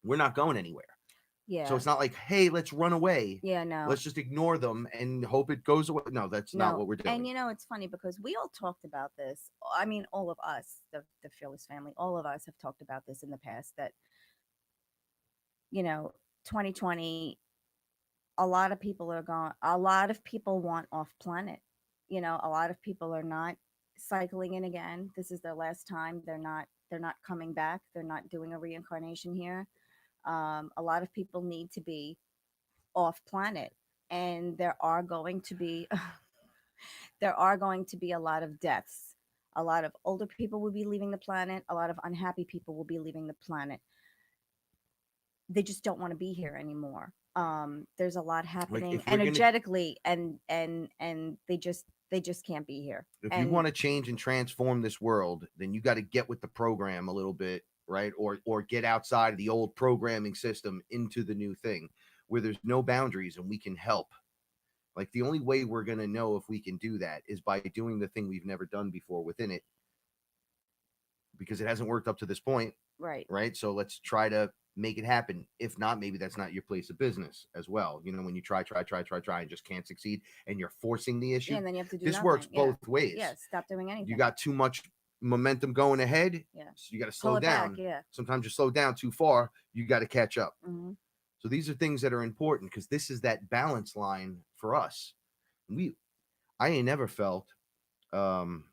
we're not going anywhere. So Yeah. it's not like, hey, let's run away. Yeah. No. Let's just ignore them and hope it goes away. No, that's not No. what we're And doing. it's funny because we all talked about this. I mean, all of us, the Fearless family, all of us have talked about this in the past that, 2020, a lot of people are gone. A lot of people want off planet. A lot of people are not cycling in again. This is their last time. They're not coming back. They're not doing a reincarnation here. A lot of people need to be off planet, and there are going to be there are going to be a lot of deaths. A lot of older people will be leaving the planet. A lot of unhappy people will be leaving the planet. They just don't want to be here anymore. There's a lot Like, happening if we're gonna energetically, and they just can't be here. if you And want to change and transform this world, then you got to get with the program a little bit, right? Or get outside of the old programming system into the new thing where there's no boundaries and we can help. Like, the only way we're going to know if we can do that is by doing the thing we've never done before within it, because it hasn't worked up to this point, right. right? So let's try to make it happen. If not, maybe that's not your place of business as well. When you try and just can't succeed and you're forcing the Yeah, issue. and then you have to do This nothing. works Yeah. both ways. Yeah, stop doing You anything. got too much momentum going ahead. Yeah. So you got to Pull slow it back. down. Yeah. Sometimes you slow down too far. You got to catch up. Hmm. So these are things that are important because this is that balance line for us. I ain't never felt um,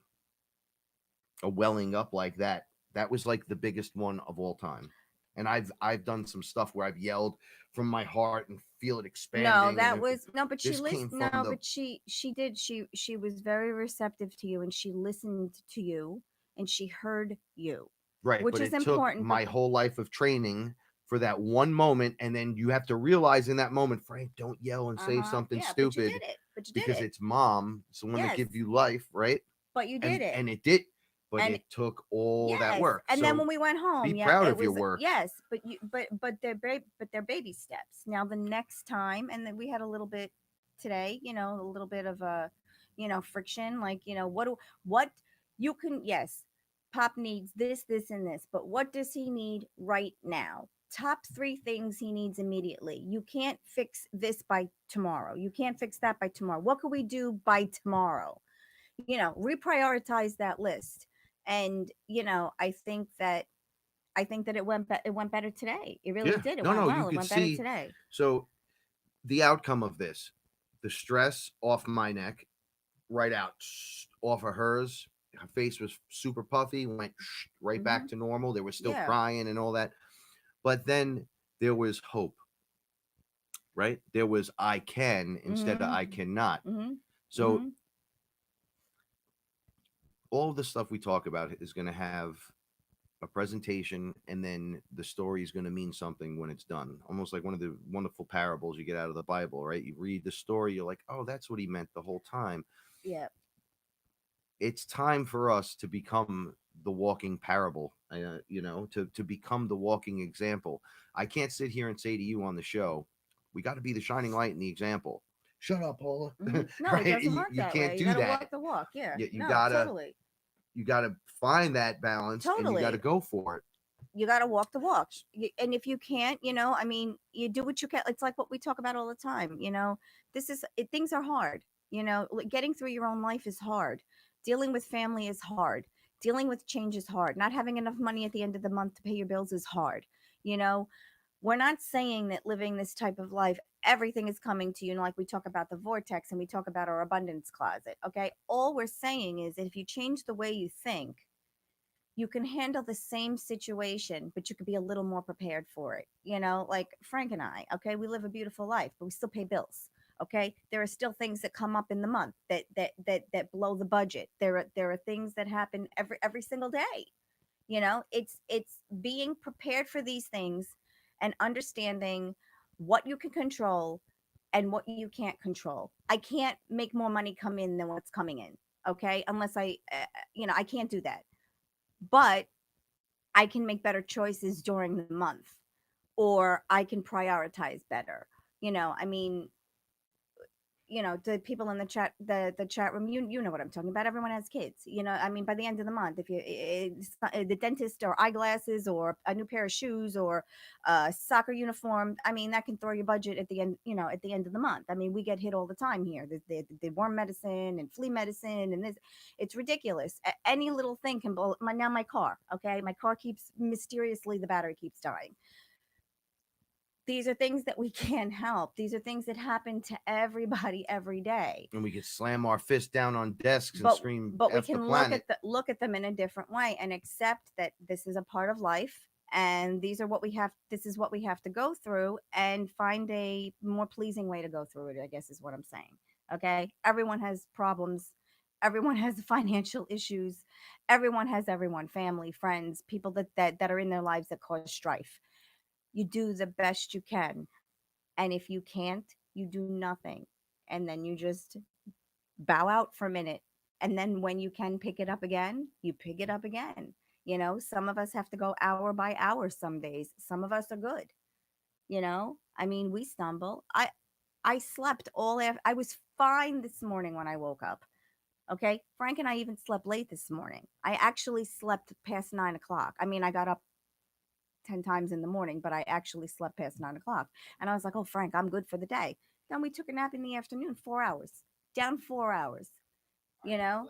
a welling up like that. That was like the biggest one of all time. And I've done some stuff where I've yelled from my heart and feel it No, expanding. that was no, but she this came listened. from No, the but she did. She was very receptive to you, and she listened to you, and she heard you, right, which but is it took important. my whole life of training for that one moment, and then you have to realize in that moment, Frank, don't yell and say something Yeah, but you stupid did it. But you did because it. it's mom, it's the one that Yes, gives you life, right? but you did and it. and it did, but And it took all that yes, work. and then So when we went be home, yeah, proud it of your was work. yes, but they're baby steps. Now the next time, and then we had a little bit today, a little bit of a, friction. Like, what you can, yes, Pop needs this, this, and this, but what does he need right now? Top three things he needs immediately. You can't fix this by tomorrow. You can't fix that by tomorrow. What can we do by tomorrow? Reprioritize that list. And I think that it went better today. It really Yeah, did. It no, went no, you well. It could went better see. today. So the outcome of this, the stress off my neck, right out off of hers. Her face was super puffy, went right Hmm. back to normal. There was still Yeah. crying and all that, but then there was hope, right? There was I can instead of Hmm. I cannot. Hmm. So Hmm. all of the stuff we talk about is going to have a presentation, and then the story is going to mean something when it's done, almost like one of the wonderful parables you get out of the Bible, right? You read the story, you're like, oh, that's what he meant the whole time. Yeah. It's time for us to become the walking parable, to become the walking example. I can't sit here and say to you on the show, we got to be the shining light and the example. Shut up, Paula. No, it Right? doesn't You, work you that can't way. You do gotta that. walk the walk. Yeah. You No, gotta totally. you gotta find that balance, and you gotta Totally. go for it. You got to walk the walk. And if you can't, I mean, you do what you can. It's like what we talk about all the time. Things are hard. Like, getting through your own life is hard. Dealing with family is hard. Dealing with change is hard. Not having enough money at the end of the month to pay your bills is hard. You know, we're not saying that living this type of life, everything is coming to you. Like, we talk about the vortex and we talk about our abundance closet. Okay. All we're saying is that if you change the way you think, you can handle the same situation, but you could be a little more prepared for it. You know, like Frank and I, okay, we live a beautiful life, but we still pay bills. Okay, there are still things that come up in the month that blow the budget. There are things that happen every single day. You know, it's being prepared for these things and understanding what you can control and what you can't control. I can't make more money come in than what's coming in. Okay, unless I can't do that. But I can make better choices during the month, or I can prioritize better. I mean, the people in the chat room, you know what I'm talking about. Everyone has kids. I mean, by the end of the month, if the dentist or eyeglasses or a new pair of shoes or a soccer uniform, I mean, that can throw your budget at the end. At the end of the month. I mean, we get hit all the time here. The worm medicine and flea medicine and this, it's ridiculous. Any little thing can blow. My car, okay, my car keeps mysteriously, the battery keeps dying. These are things that we can't help. These are things that happen to everybody every day. And we can slam our fist down on desks and But scream but we F the can planet. look at them in a different way and accept that this is a part of life, and these are what we have this is what we have to go through, and find a more pleasing way to go through it, I guess is what I'm saying. Okay? Everyone has problems. Everyone has financial issues. Everyone, family, friends, people that are in their lives that cause strife. You do the best you can. And if you can't, you do nothing. And then you just bow out for a minute. And then when you can pick it up again, you pick it up again. Some of us have to go hour by hour some days. Some of us are good. I mean, we stumble. I slept I was fine this morning when I woke up. Okay. Frank and I even slept late this morning. I actually slept past 9 o'clock. I mean, I got up 10 times in the morning, but I actually slept past 9 o'clock. And I was like, oh, Frank, I'm good for the day. Then we took a nap in the afternoon, 4 hours, down 4 hours. You know,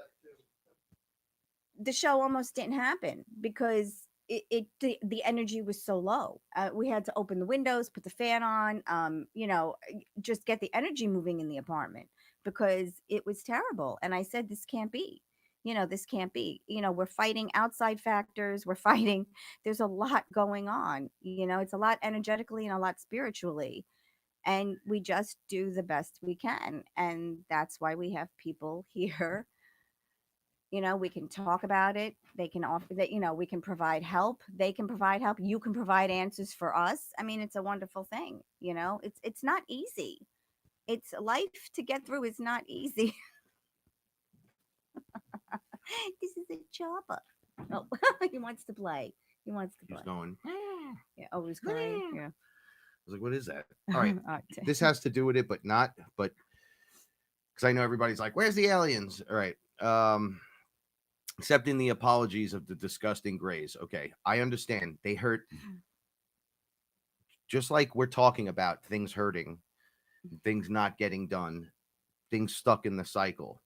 the show almost didn't happen because the energy was so low. We had to open the windows, put the fan on, just get the energy moving in the apartment because it was terrible. And I said, this can't be. This can't be. We're fighting outside factors. We're fighting. There's a lot going on. It's a lot energetically and a lot spiritually. And we just do the best we can. And that's why we have people here. We can talk about it. They can offer that. We can provide help. They can provide help. You can provide answers for us. I mean, it's a wonderful thing. It's not easy. It's life to get through is not easy. This is a chopper. Oh, he wants to play. He wants to play. He's going. Yeah. Oh, he's crying. Yeah. I was like, what is that? All right. This has to do with it, but because I know everybody's like, where's the aliens? All right. Accepting the apologies of the disgusting grays. Okay, I understand. They hurt. Just like we're talking about things hurting, things not getting done, things stuck in the cycle.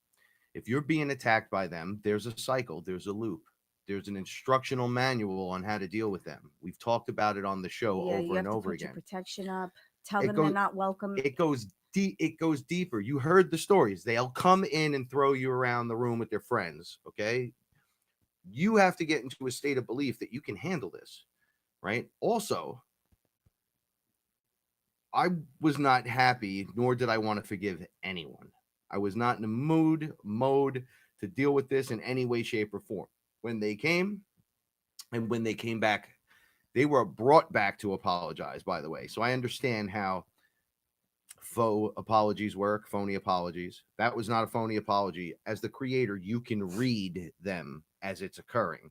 If you're being attacked by them, there's a cycle, there's a loop. There's an instructional manual on how to deal with them. We've talked about it on the show over and over again. Your protection up. Tell them they're not welcome. It goes deep. It goes deeper. You heard the stories. They'll come in and throw you around the room with their friends. Okay. You have to get into a state of belief that you can handle this, right? Also, I was not happy, nor did I want to forgive anyone. I was not in the mode to deal with this in any way, shape, or form. When they came, and when they came back, they were brought back to apologize, by the way. So I understand how faux apologies work, phony apologies. That was not a phony apology. As the creator, you can read them as it's occurring.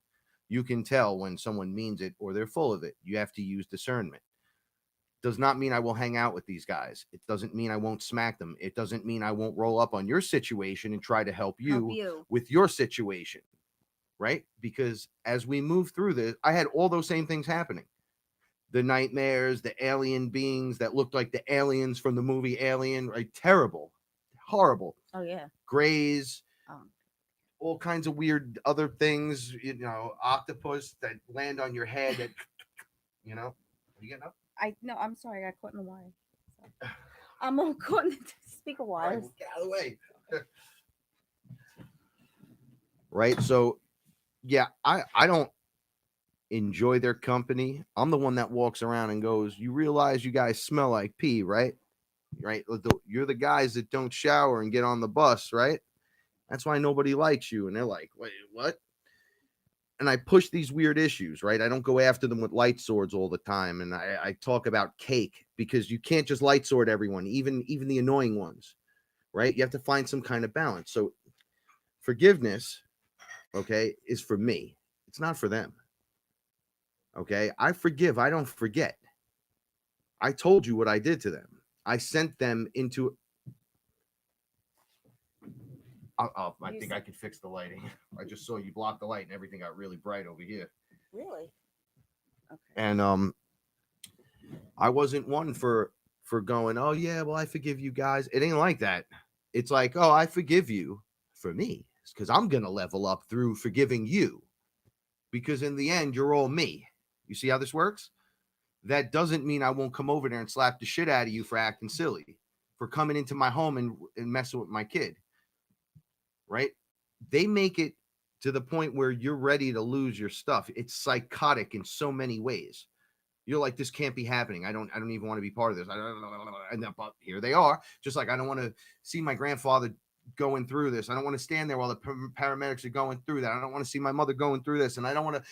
You can tell when someone means it or they're full of it. You have to use discernment. Does not mean I will hang out with these guys. It doesn't mean I won't smack them. It doesn't mean I won't roll up on your situation and try to help you with your situation, right? Because as we move through this, I had all those same things happening. The nightmares, the alien beings that looked like the aliens from the movie Alien, right? Terrible, horrible. Oh, yeah. Grays, all kinds of weird other things, octopus that land on your head. That, are you getting up? No, I'm sorry. I got caught in the wire. So. I'm all caught in the speaker wires. Right, get out of the way. Right. So, yeah, I don't enjoy their company. I'm the one that walks around and goes, you realize you guys smell like pee, right? Right? You're the guys that don't shower and get on the bus, right? That's why nobody likes you. And they're like, wait, what? And I push these weird issues, right? I don't go after them with light swords all the time. And I talk about cake, because you can't just light sword everyone, even the annoying ones, right? You have to find some kind of balance. So forgiveness, okay, is for me. It's not for them. Okay. I forgive. I don't forget. I told you what I did to them. I sent them into. I think I could fix the lighting. I just saw you block the light and everything got really bright over here. Really? Okay. And I wasn't one for going, oh yeah, well, I forgive you guys. It ain't like that. It's like, oh, I forgive you for me, because I'm gonna level up through forgiving you. Because in the end, you're all me. You see how this works? That doesn't mean I won't come over there and slap the shit out of you for acting silly, for coming into my home and messing with my kid. Right? They make it to the point where you're ready to lose your stuff. It's psychotic in so many ways. You're like, this can't be happening. I don't even want to be part of this. And then, but here they are. Just like, I don't want to see my grandfather going through this. I don't want to stand there while the paramedics are going through that. I don't want to see my mother going through this. And I don't want to.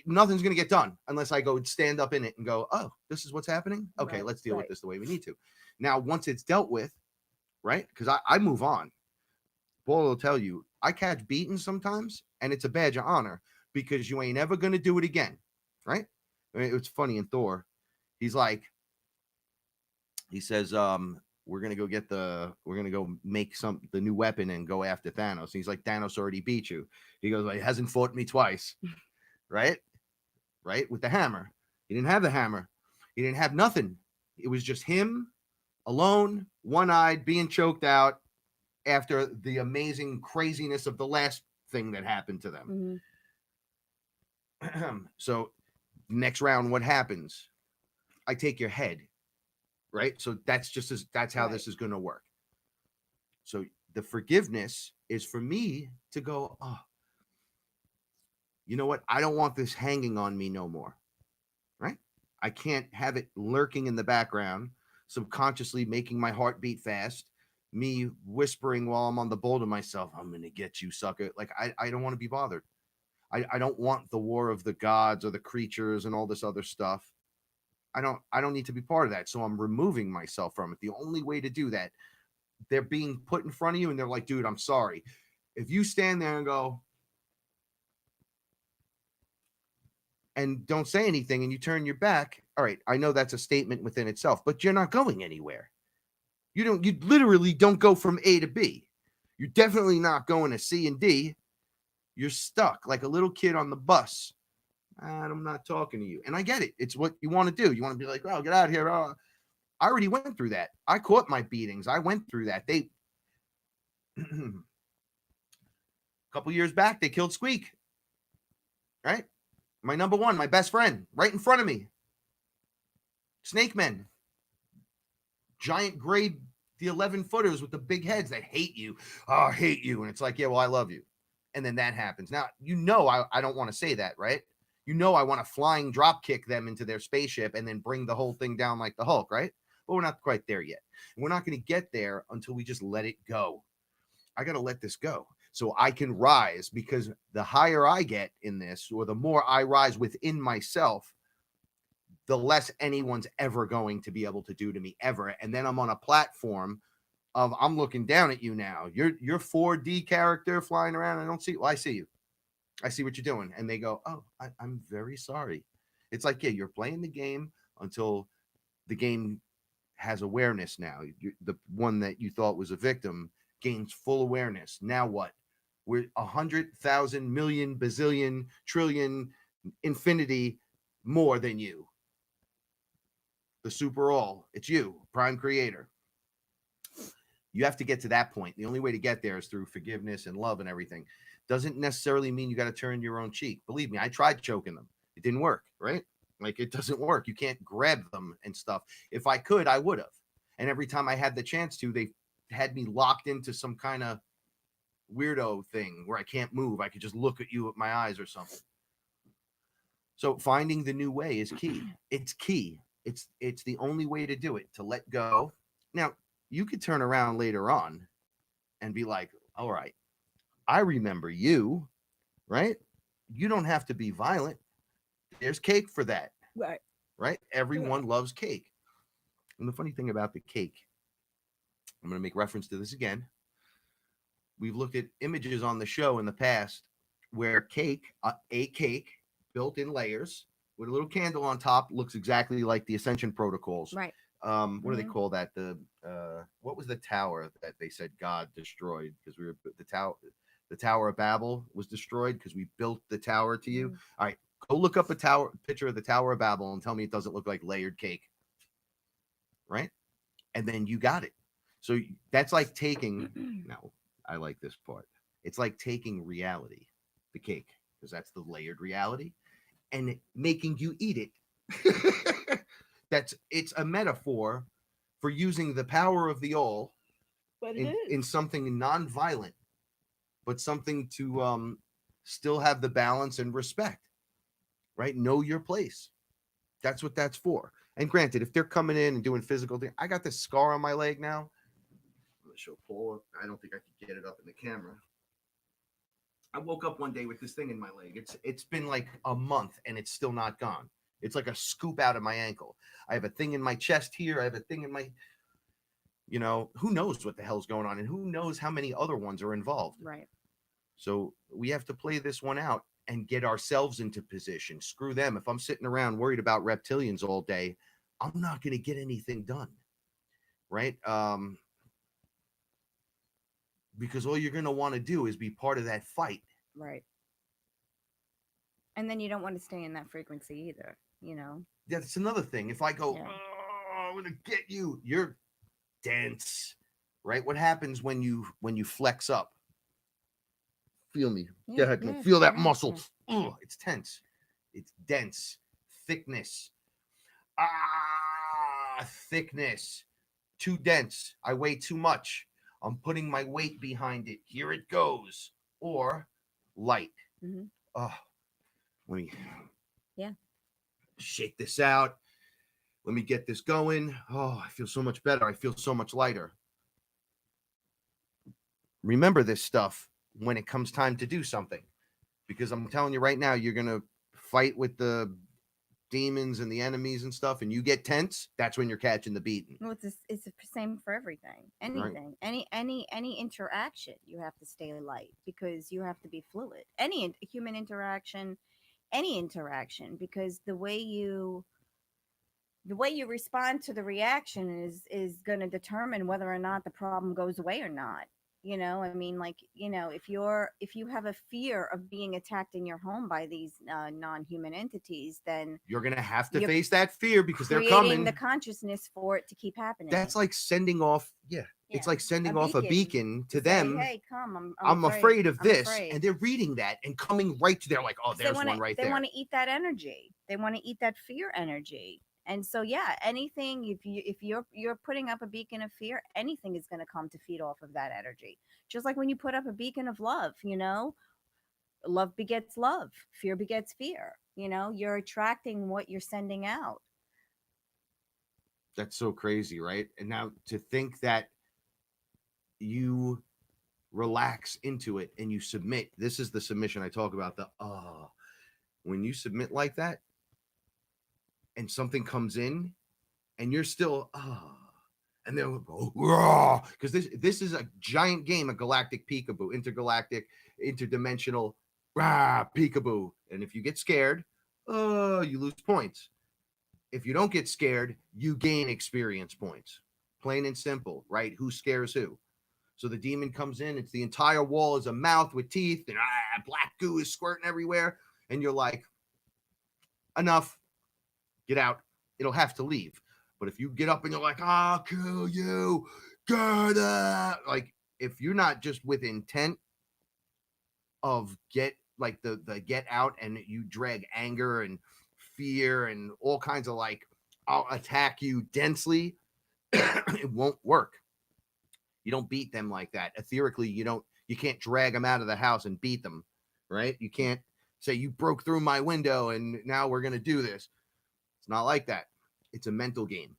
Nothing's going to get done unless I go stand up in it and go, oh, this is what's happening. Okay, let's deal with this the way we need to. Now, once it's dealt with, right? Because I move on. Paula will tell you, I catch beatings sometimes, and it's a badge of honor, because you ain't ever going to do it again, right? I mean, it's funny in Thor. He says, we're going to go make the new weapon and go after Thanos. And he's like, Thanos already beat you. He goes, well, he hasn't fought me twice, right? Right? With the hammer. He didn't have the hammer. He didn't have nothing. It was just him alone, one-eyed, being choked out after the amazing craziness of the last thing that happened to them. Mm-hmm. So next round, what happens? I take your head, right? So that's how this is going to work. So the forgiveness is for me to go, oh, you know what? I don't want this hanging on me no more, right? I can't have it lurking in the background, subconsciously making my heart beat fast, me whispering while I'm on the bowl to myself, I'm going to get you, sucker. Like, I don't want to be bothered. I don't want the war of the gods or the creatures and all this other stuff. I don't need to be part of that. So I'm removing myself from it. The only way to do that, they're being put in front of you and they're like, dude, I'm sorry. If you stand there and go, and don't say anything and you turn your back, all right, I know that's a statement within itself, but you're not going anywhere. You literally don't go from A to B. You're definitely not going to C and D. You're stuck like a little kid on the bus. I'm not talking to you. And I get it. It's what you want to do. You want to be like, oh, get out of here. Oh. I already went through that. I caught my beatings. I went through that. A couple years back, they killed Squeak. Right? My number one, my best friend, right in front of me. Snake men. Giant gray, the 11-footers with the big heads that hate you. Oh, I hate you. And it's like, yeah, well, I love you. And then that happens. Now, I don't want to say that, right? I want to flying drop kick them into their spaceship and then bring the whole thing down like the Hulk, right? But we're not quite there yet. And we're not going to get there until we just let it go. I got to let this go so I can rise, because the higher I get in this, or the more I rise within myself, the less anyone's ever going to be able to do to me ever. And then I'm on a platform of, I'm looking down at you now. You're 4D character flying around. I don't see. Well, I see you. I see what you're doing. And they go, oh, I'm very sorry. It's like, yeah, you're playing the game until the game has awareness now. The one that you thought was a victim gains full awareness. Now what? We're 100,000 million, bazillion, trillion, infinity more than you. The super all. It's you, prime creator. You have to get to that point. The only way to get there is through forgiveness and love and everything. Doesn't necessarily mean you got to turn your own cheek. Believe me, I tried choking them. It didn't work, right? Like, it doesn't work. You can't grab them and stuff. If I could, I would have. And every time I had the chance to, they had me locked into some kind of weirdo thing where I can't move. I could just look at you with my eyes or something. So finding the new way is key. It's key. It's the only way to do it, to let go. Now, you could turn around later on and be like, all right, I remember you, right? You don't have to be violent. There's cake for that, Right. right? Everyone loves cake. And the funny thing about the cake, I'm going to make reference to this again. We've looked at images on the show in the past where a cake built in layers with a little candle on top looks exactly like the Ascension protocols. Right. What do they call that? What was the tower that they said God destroyed because we were the Tower of Babel was destroyed because we built the tower to you. All right, go look up a picture of the Tower of Babel and tell me it doesn't look like layered cake, right? And then you got it. So that's like taking. No, I like this part. It's like taking reality, the cake, because that's the layered reality, and making you eat it. It's a metaphor for using the power of the all in something non-violent, but something to still have the balance and respect, right? Know your place. That's what that's for. And granted, if they're coming in and doing physical things, I got this scar on my leg now. I'm gonna show Paula. I don't think I could get it up in the camera. I woke up one day with this thing in my leg. It's been like a month and it's still not gone. It's like a scoop out of my ankle. I have a thing in my chest here. I have a thing in my, who knows what the hell's going on and who knows how many other ones are involved. Right. So we have to play this one out and get ourselves into position. Screw them. If I'm sitting around worried about reptilians all day, I'm not going to get anything done. Right? Because all you're going to want to do is be part of that fight. Right. And then you don't want to stay in that frequency either, That's another thing. If I go, I'm going to get you, you're dense, right? What happens when you flex up? Feel me. Go ahead. Feel that muscle. Oh, it's tense. It's dense. Thickness. Thickness. Too dense. I weigh too much. I'm putting my weight behind it. Here it goes. Or light. Let me shake this out. Let me get this going. Oh, I feel so much better. I feel so much lighter. Remember this stuff when it comes time to do something. Because I'm telling you right now, you're going to fight with the demons and the enemies and stuff, and you get tense, that's when you're catching the beating. Well, it's the same for everything. Anything, right. any interaction, you have to stay light because you have to be fluid. Any human interaction, any interaction, because the way you respond to the reaction is going to determine whether or not the problem goes away or not. I mean, like, if you have a fear of being attacked in your home by these non-human entities, then you're going to have to face that fear because they're coming. Creating the consciousness for it to keep happening. That's like sending off, it's like sending off a beacon to them. Hey, come, I'm afraid of this. And they're reading that and coming right to, they're like, oh, there's one right there. They want to eat that energy. They want to eat that fear energy. And so, anything, if you're putting up a beacon of fear, anything is going to come to feed off of that energy. Just like when you put up a beacon of love, love begets love, fear begets fear. You're attracting what you're sending out. That's so crazy, right? And now to think that you relax into it and you submit. This is the submission I talk about. When you submit like that, and something comes in and you're still and they'll go because this is a giant game of galactic peekaboo, intergalactic, interdimensional peekaboo. And if you get scared, you lose points. If you don't get scared, you gain experience points. Plain and simple, right? Who scares who? So the demon comes in, it's the entire wall is a mouth with teeth and black goo is squirting everywhere, and you're like, enough. Get out. It'll have to leave. But if you get up and you're like, I'll kill you, get out. Like, if you're not just with intent of get out, and you drag anger and fear and all kinds of like, I'll attack you densely, it won't work. You don't beat them like that. Etherically, you don't You can't drag them out of the house and beat them, right? You can't say you broke through my window and now we're going to do this. It's not like that. It's a mental game.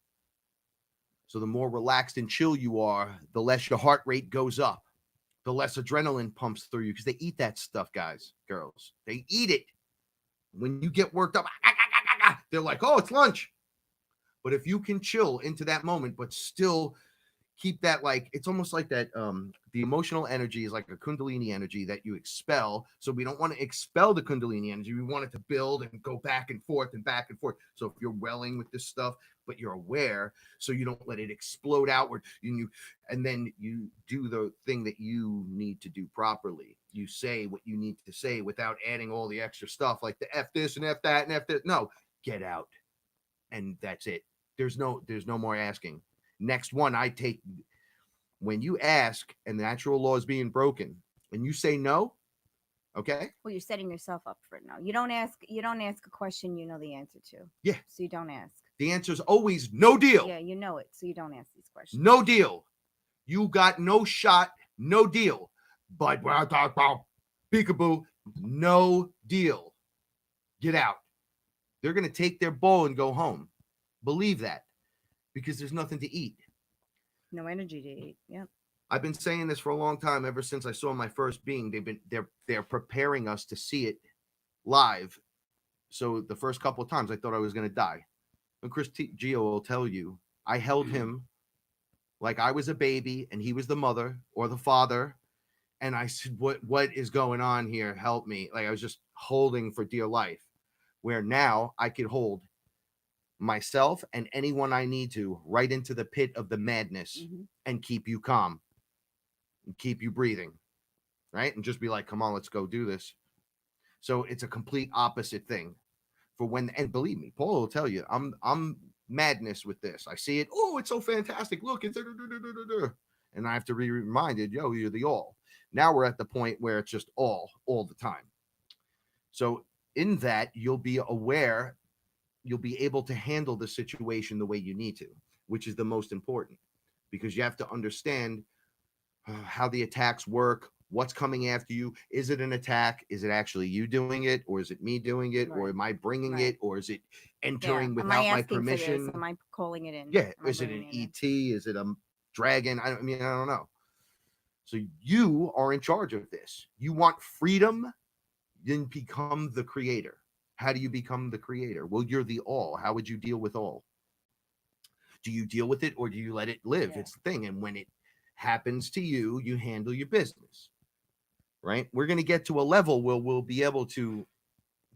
So the more relaxed and chill you are, the less your heart rate goes up, the less adrenaline pumps through you, because they eat that stuff, guys, girls. They eat it. When you get worked up, they're like, oh, it's lunch. But if you can chill into that moment, but still keep that, like, it's almost like that, the emotional energy is like a kundalini energy that you expel. So we don't want to expel the kundalini energy. We want it to build and go back and forth and back and forth. So if you're welling with this stuff, but you're aware, so you don't let it explode outward, and then you do the thing that you need to do properly. You say what you need to say without adding all the extra stuff like the F this and F that and F this. No, get out. And that's it. There's no more asking. Next one, I take, when you ask and the natural law is being broken and you say no, okay? Well, you're setting yourself up for it now. You don't ask a question you know the answer to. Yeah. So you don't ask. The answer is always no deal. Yeah, you know it. So you don't ask these questions. No deal. You got no shot, no deal. But peekaboo, no deal. Get out. They're going to take their bowl and go home. Believe that, because there's nothing to eat. No energy to eat. Yep. I've been saying this for a long time, ever since I saw my first being. They're preparing us to see it live. So the first couple of times I thought I was going to die. And Chris Gio will tell you, I held him like I was a baby and he was the mother or the father. And I said, what is going on here? Help me. Like, I was just holding for dear life, where now I could hold myself and anyone I need to right into the pit of the madness and keep you calm and keep you breathing, right? And just be like, come on, let's go do this. So it's a complete opposite thing for when, and believe me, Paula will tell you, I'm madness with this. I see it. Oh, it's so fantastic. Look, it's, and I have to be reminded, yo, you're the all. Now we're at the point where it's just all the time. So in that, you'll be aware, you'll be able to handle the situation the way you need to, which is the most important, because you have to understand how the attacks work, what's coming after you. Is it an attack? Is it actually you doing it? Or is it me doing it? Right. Or am I bringing it? Or is it entering without my permission? Am I calling it in? Yeah. Is it an ET? Is it a dragon? I don't know. So you are in charge of this. You want freedom, then become the creator. How do you become the creator? Well, you're the all. How would you deal with all? Do you deal with it or do you let it live? Yeah. It's the thing. And when it happens to you, you handle your business, right? We're going to get to a level where we'll be able to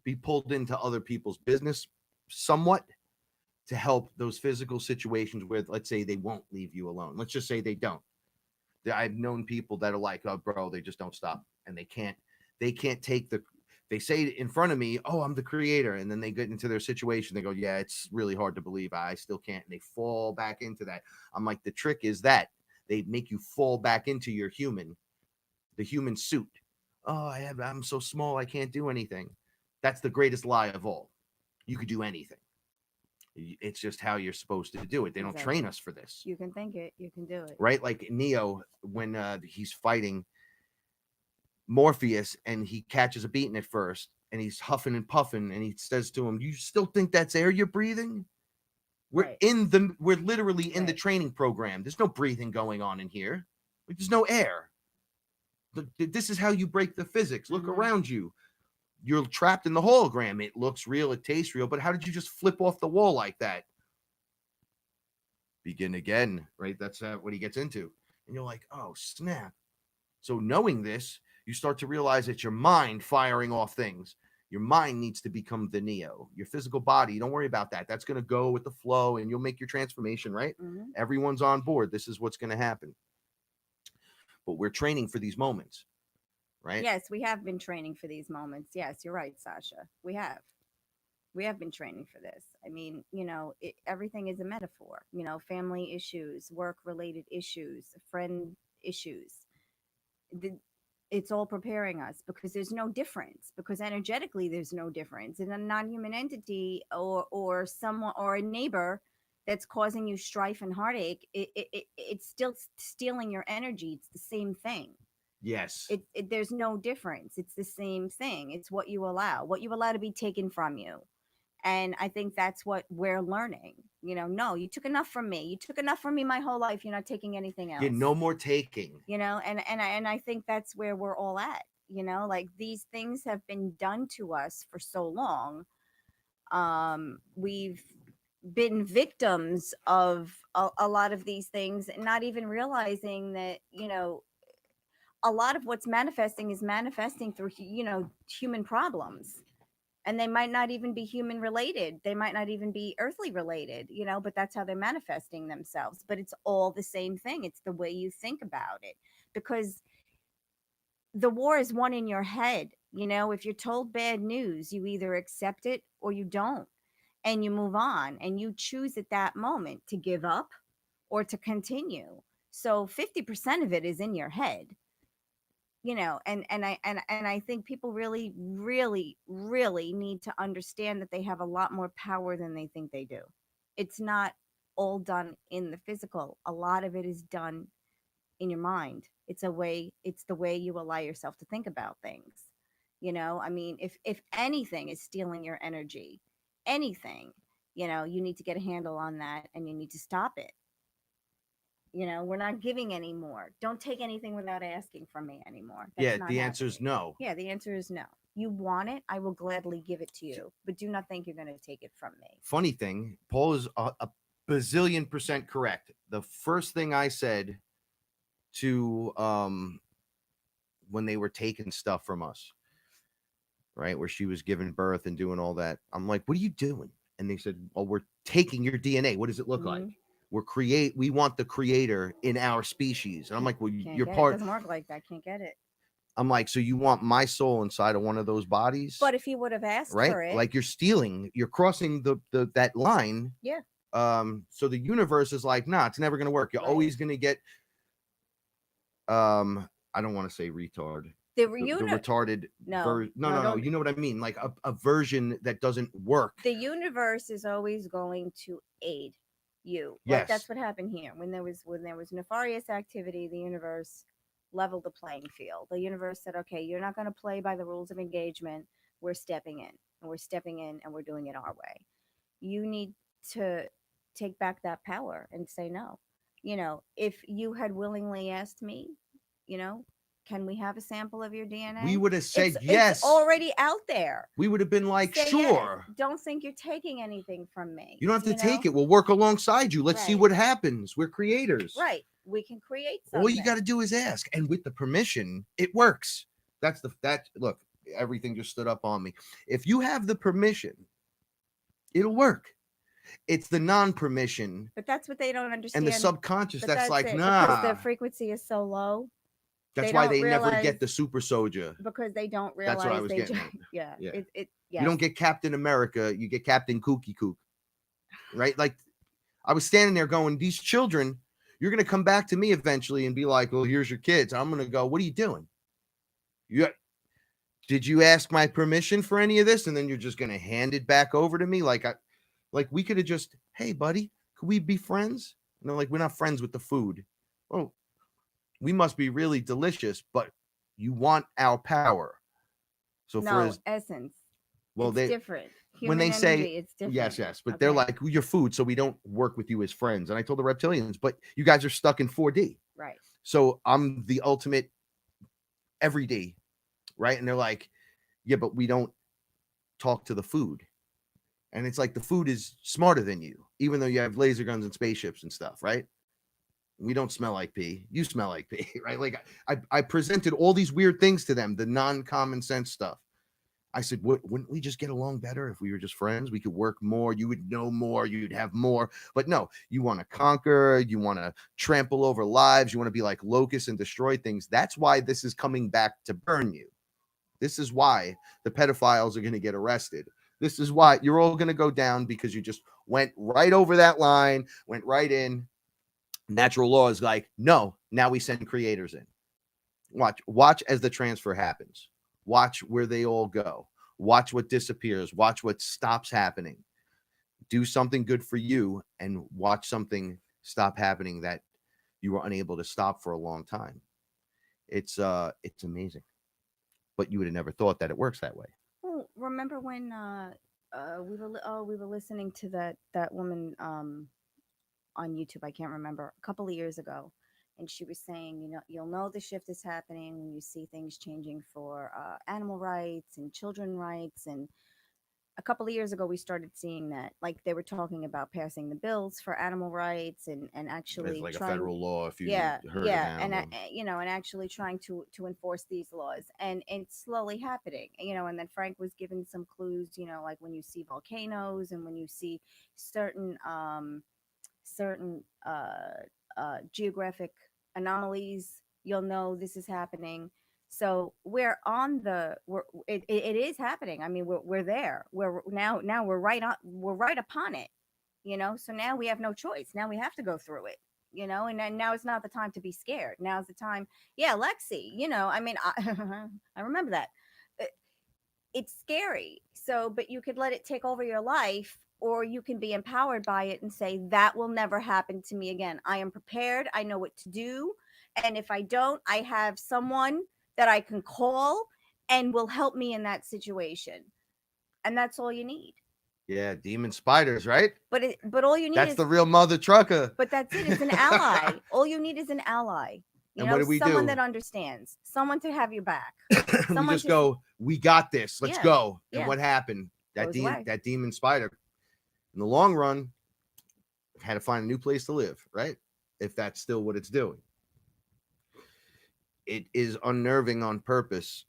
be pulled into other people's business somewhat to help those physical situations where, let's say, they won't leave you alone. Let's just say they don't. I've known people that are like, oh, bro, they just don't stop. And they can't take they say in front of me, oh, I'm the creator. And then they get into their situation. They go, yeah, it's really hard to believe. I still can't. And they fall back into that. I'm like, the trick is that they make you fall back into the human suit. Oh, I'm so small. I can't do anything. That's the greatest lie of all. You could do anything. It's just how you're supposed to do it. They don't train us for this. You can think it. You can do it. Right? Like Neo, when he's fighting Morpheus and he catches a beating at first and he's huffing and puffing and he says to him, you still think that's air you're breathing? We're literally in the training program. There's no breathing going on in here. There's no air. This is how you break the physics. Look around you. You're trapped in the hologram. It looks real. It tastes real. But how did you just flip off the wall like that? Begin again, right? That's what he gets into. And you're like, oh, snap. So knowing this, you start to realize it's your mind firing off things. Your mind needs to become the Neo. Your physical body, don't worry about that. That's going to go with the flow and you'll make your transformation, right? Everyone's on board. This is what's going to happen. But we're training for these moments. Right? Yes, we have been training for these moments. Yes, you're right, Sasha. We have been training for this. I mean, everything is a metaphor. Family issues, work-related issues, friend issues. It's all preparing us because there's no difference. Because energetically, there's no difference in a non-human entity or someone or a neighbor that's causing you strife and heartache. It's still stealing your energy. It's the same thing. Yes. There's no difference. It's the same thing. It's what you allow to be taken from you. And I think that's what we're learning. No, you took enough from me. You took enough from me my whole life. You're not taking anything else. Yeah, no more taking. And I think that's where we're all at. Like these things have been done to us for so long. We've been victims of a lot of these things, and not even realizing that a lot of what's manifesting is manifesting through human problems, and they might not even be human related, they might not even be earthly related, but that's how they're manifesting themselves. But it's all the same thing. It's the way you think about it, because the war is won in your head. If you're told bad news, you either accept it or you don't, and you move on, and you choose at that moment to give up or to continue. So 50% of it is in your head. And I think people really, really, really need to understand that they have a lot more power than they think they do. It's not all done in the physical. A lot of it is done in your mind. It's the way you allow yourself to think about things. I mean, if anything is stealing your energy, anything, you need to get a handle on that, and you need to stop it. We're not giving anymore. Don't take anything without asking from me anymore. That's Yeah, not the answer is happening. no. Yeah, the answer is no. You want it, I will gladly give it to you, but do not think you're going to take it from me. Funny thing, Paul is a bazillion percent correct. The first thing I said to when they were taking stuff from us, right, where she was giving birth and doing all that, I'm like, what are you doing? And they said, well, we're taking your DNA. What does it look like? We want the creator in our species. And I'm like, well, you're part. It doesn't work like that. Can't get it. I'm like, so you want my soul inside of one of those bodies? But if you would have asked right for it, like you're stealing, you're crossing the that line. Yeah. So the universe is like, nah, it's never going to work. You're Right. always going to get I don't want to say retard. The retarded No. no, you know what I mean, like a version that doesn't work. The universe is always going to aid you. Yes. Like that's what happened here. When there was nefarious activity, the universe leveled the playing field. The universe said, okay, you're not going to play by the rules of engagement. We're stepping in, and we're stepping in, and we're doing it our way. You need to take back that power and say no. If you had willingly asked me, can we have a sample of your DNA? We would have said yes. It's already out there. We would have been like, Say sure. Yes. Don't think you're taking anything from me. You don't have to take it. We'll work alongside you. Let's see what happens. We're creators. Right. We can create something. All you got to do is ask. And with the permission, it works. Look, everything just stood up on me. If you have the permission, it'll work. It's the non-permission. But that's what they don't understand. And the subconscious, that's like, nah. Because the frequency is so low. That's why they never get the super soldier. Because they don't realize. That's what I was getting at. Yeah. Yes. You don't get Captain America. You get Captain Kooky Kook. Right? Like, I was standing there going, these children, you're going to come back to me eventually and be like, well, here's your kids. I'm going to go, what are you doing? Did you ask my permission for any of this? And then you're just going to hand it back over to me? Like we could have just, hey, buddy, could we be friends? Like, we're not friends with the food. Oh, we must be really delicious, but you want our power. So essence. Well, it's different. When they say it's different. Yes, but they're like, your food, so we don't work with you as friends. And I told the reptilians, but you guys are stuck in 4D. Right. So I'm the ultimate everyday, right? And they're like, yeah, but we don't talk to the food. And it's like, the food is smarter than you, even though you have laser guns and spaceships and stuff, right? We don't smell like pee. You smell like pee, right? Like I presented all these weird things to them, the non-common sense stuff. I said, wouldn't we just get along better if we were just friends? We could work more. You would know more. You'd have more. But no, you want to conquer. You want to trample over lives. You want to be like locusts and destroy things. That's why this is coming back to burn you. This is why the pedophiles are going to get arrested. This is why you're all going to go down, because you just went right over that line, went right in. Natural law is like, no, now we send creators in. Watch as the transfer happens. Watch where they all go. Watch what disappears. Watch what stops happening. Do something good for you and watch something stop happening that you were unable to stop for a long time. It's amazing. But you would have never thought that it works that way. Well, remember when we were listening to that woman on YouTube. I can't remember, a couple of years ago, and she was saying, you'll know the shift is happening when you see things changing for animal rights and children rights. And a couple of years ago, we started seeing that, like they were talking about passing the bills for animal rights and It's actually like a trying. federal law if you Yeah, hurt an yeah, and animal. and actually trying to enforce these laws, and it's slowly happening. And then Frank was given some clues, like when you see volcanoes and when you see certain certain geographic anomalies, you'll know this is happening. So it is happening. I mean, we're there. We're now we're right upon it. So now we have no choice. Now we have to go through it. And then now it's not the time to be scared. Now's the time. Yeah, Lexi. I mean, I remember that. Uh, It's scary. So, but you could let it take over your life, or you can be empowered by it and say, that will never happen to me again. I am prepared. I know what to do. And if I don't, I have someone that I can call and will help me in that situation. And that's all you need. Yeah, demon spiders, right? But all you need That's is, the real mother trucker. but that's it. It's an ally. All you need is an ally. And what do we Someone do? that understands, someone to have your back, We someone just to go, we got this. Let's Yeah, go. And yeah. what happened? Goes away. That demon spider, in the long run, had to find a new place to live, right? If that's still what it's doing. It is unnerving on purpose.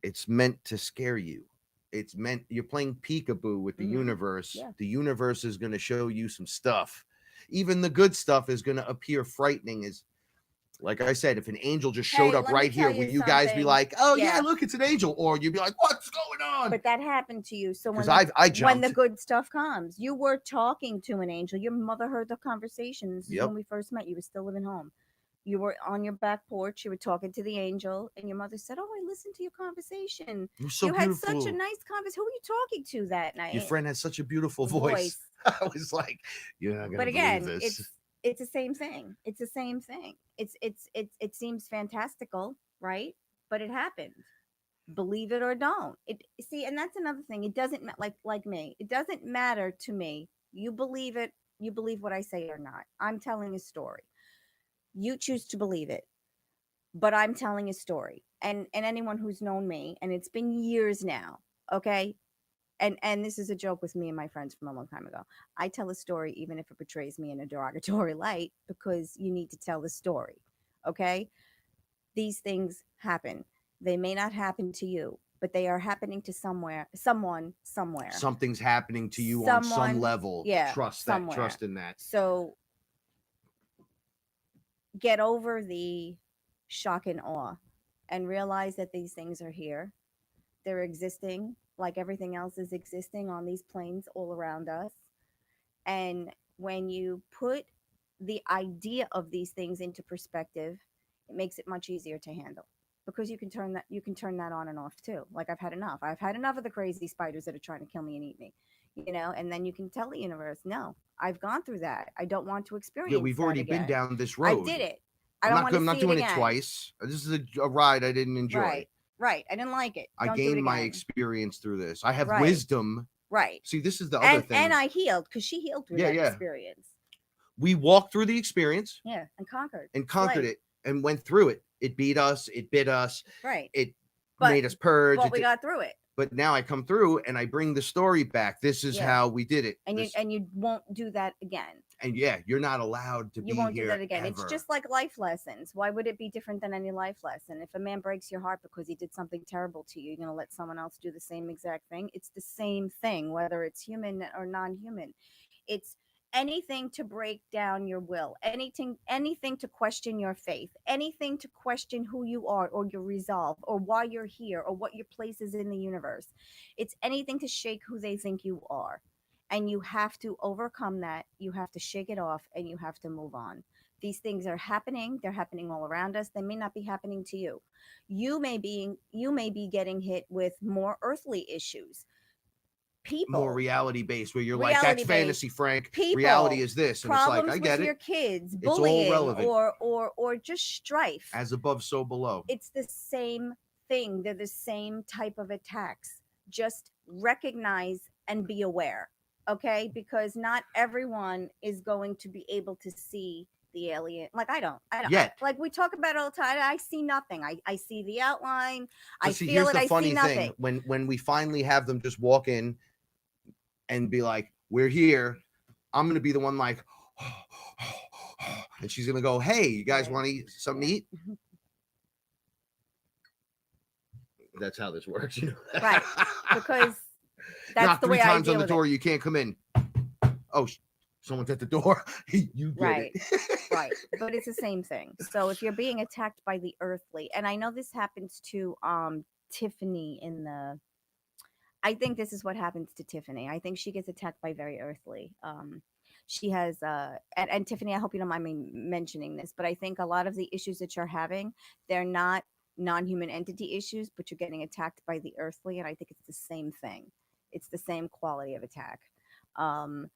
It's meant to scare you. It's meant you're playing peekaboo with the universe. Yeah. The universe is going to show you some stuff. Even the good stuff is going to appear frightening. As like I said, if an angel just showed Hey, up let me right tell here, you will you guys be something. like, "Oh yeah, Yeah. look, it's an angel," or you'd be like, "What's going on?" But that happened to you. So Because when I when the jumped. good stuff comes, you were talking to an angel. Your mother heard the conversation. This is Yep. when we first met. You were still living home. You were on your back porch. You were talking to the angel, and your mother said, "Oh, I listened to your conversation. It was so You had beautiful. such a nice conversation. Who were you talking to that night?" Your friend had such a beautiful voice. I was like, "You're not But gonna again, believe this." it's the same thing. It's the same thing. It seems fantastical, right? But it happened. Believe it or don't. It See, and that's another thing. It doesn't like me. It doesn't matter to me. You believe it. You believe what I say or not. I'm telling a story. You choose to believe it, but I'm telling a story. And anyone who's known me, and it's been years now, okay? And this is a joke with me and my friends from a long time ago. I tell a story even if it portrays me in a derogatory light, because you need to tell the story. Okay? These things happen. They may not happen to you, but they are happening to someone somewhere. Something's happening to you on some level. Yeah, Trust that. somewhere. Trust in that. So get over the shock and awe and realize that these things are here. They're existing like everything else is existing on these planes all around us. And when you put the idea of these things into perspective, it makes it much easier to handle, because you can turn that on and off too. Like, I've had enough of the crazy spiders that are trying to kill me and eat me, and then you can tell the universe, no, I've gone through that. I don't want to experience Yeah, we've that already been again. down this I road. did it. I don't want to I'm not see doing it it again. twice. This is a ride I didn't enjoy. Right. I didn't like it. I Don't do it gained my again. experience through this. I have Right. wisdom. Right. See, this is the other thing. And I healed, because she healed through that experience. We walked through the experience. Yeah, and conquered. It and went through it. It beat us. It bit us. Right. It made us purge. But we got through it. But now I come through and I bring the story back. This is how we did it. And you won't do that again. And yeah, you're not allowed to be here. You won't do that again. Ever. It's just like life lessons. Why would it be different than any life lesson? If a man breaks your heart because he did something terrible to you, you're going to let someone else do the same exact thing? It's the same thing, whether it's human or non-human. It's anything to break down your will, anything to question your faith, anything to question who you are or your resolve or why you're here or what your place is in the universe. It's anything to shake who they think you are. And you have to overcome that. You have to shake it off, and you have to move on. These things are happening. They're happening all around us. They may not be happening to you. You may be getting hit with more earthly issues. people, reality based, where you're like, that's reality based, fantasy, Frank. people, Reality is this, and it's like, problems I with get your it. kids, It's all bullying, relevant. or just strife. As above, so below. It's the same thing. They're the same type of attacks. Just recognize and be aware, okay? Because not everyone is going to be able to see the alien. Like I don't. Yet. Like we talk about it all the time. I see nothing. I see the outline. But I see, feel here's it. the I funny see thing. nothing. When we finally have them just walk in and be like, we're here, I'm gonna be the one like, and she's gonna go, hey, you guys Right. want to eat something to eat? That's how this works, you know. Right. Because that's knock the three way I times deal on the with door, it. you can't come in. Oh, someone's at the door. You get Right. it. Right. But it's the same thing. So if you're being attacked by the earthly, and I know this happens to Tiffany in the I think this is what happens to Tiffany. I think she gets attacked by very earthly. She has and Tiffany, I hope you don't mind me mentioning this, but I think a lot of the issues that you're having, they're not non-human entity issues, but you're getting attacked by the earthly, and I think it's the same thing. It's the same quality of attack. Um,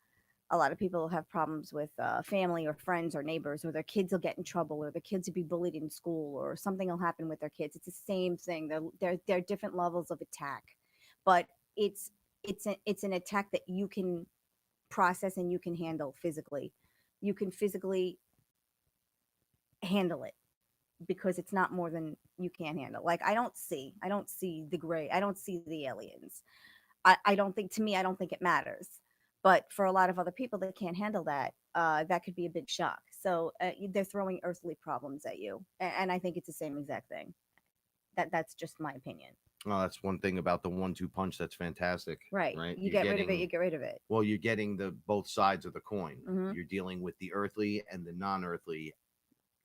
a lot of people have problems with family or friends or neighbors, or their kids will get in trouble, or the kids will be bullied in school, or something will happen with their kids. It's the same thing. They're different levels of attack, but it's it's an attack that you can process and you can handle physically. You can physically handle it because it's not more than you can handle. Like I don't see the gray. I don't see the aliens. I don't think, to me, I don't think it matters. But for a lot of other people that can't handle that, that could be a big shock. So they're throwing earthly problems at you, and I think it's the same exact thing. That's just my opinion. Well, that's one thing about the 1-2 punch that's fantastic. Right. Right. You get rid of it. You get rid of it. Well, you're getting the both sides of the coin. Mhm. You're dealing with the earthly and the non-earthly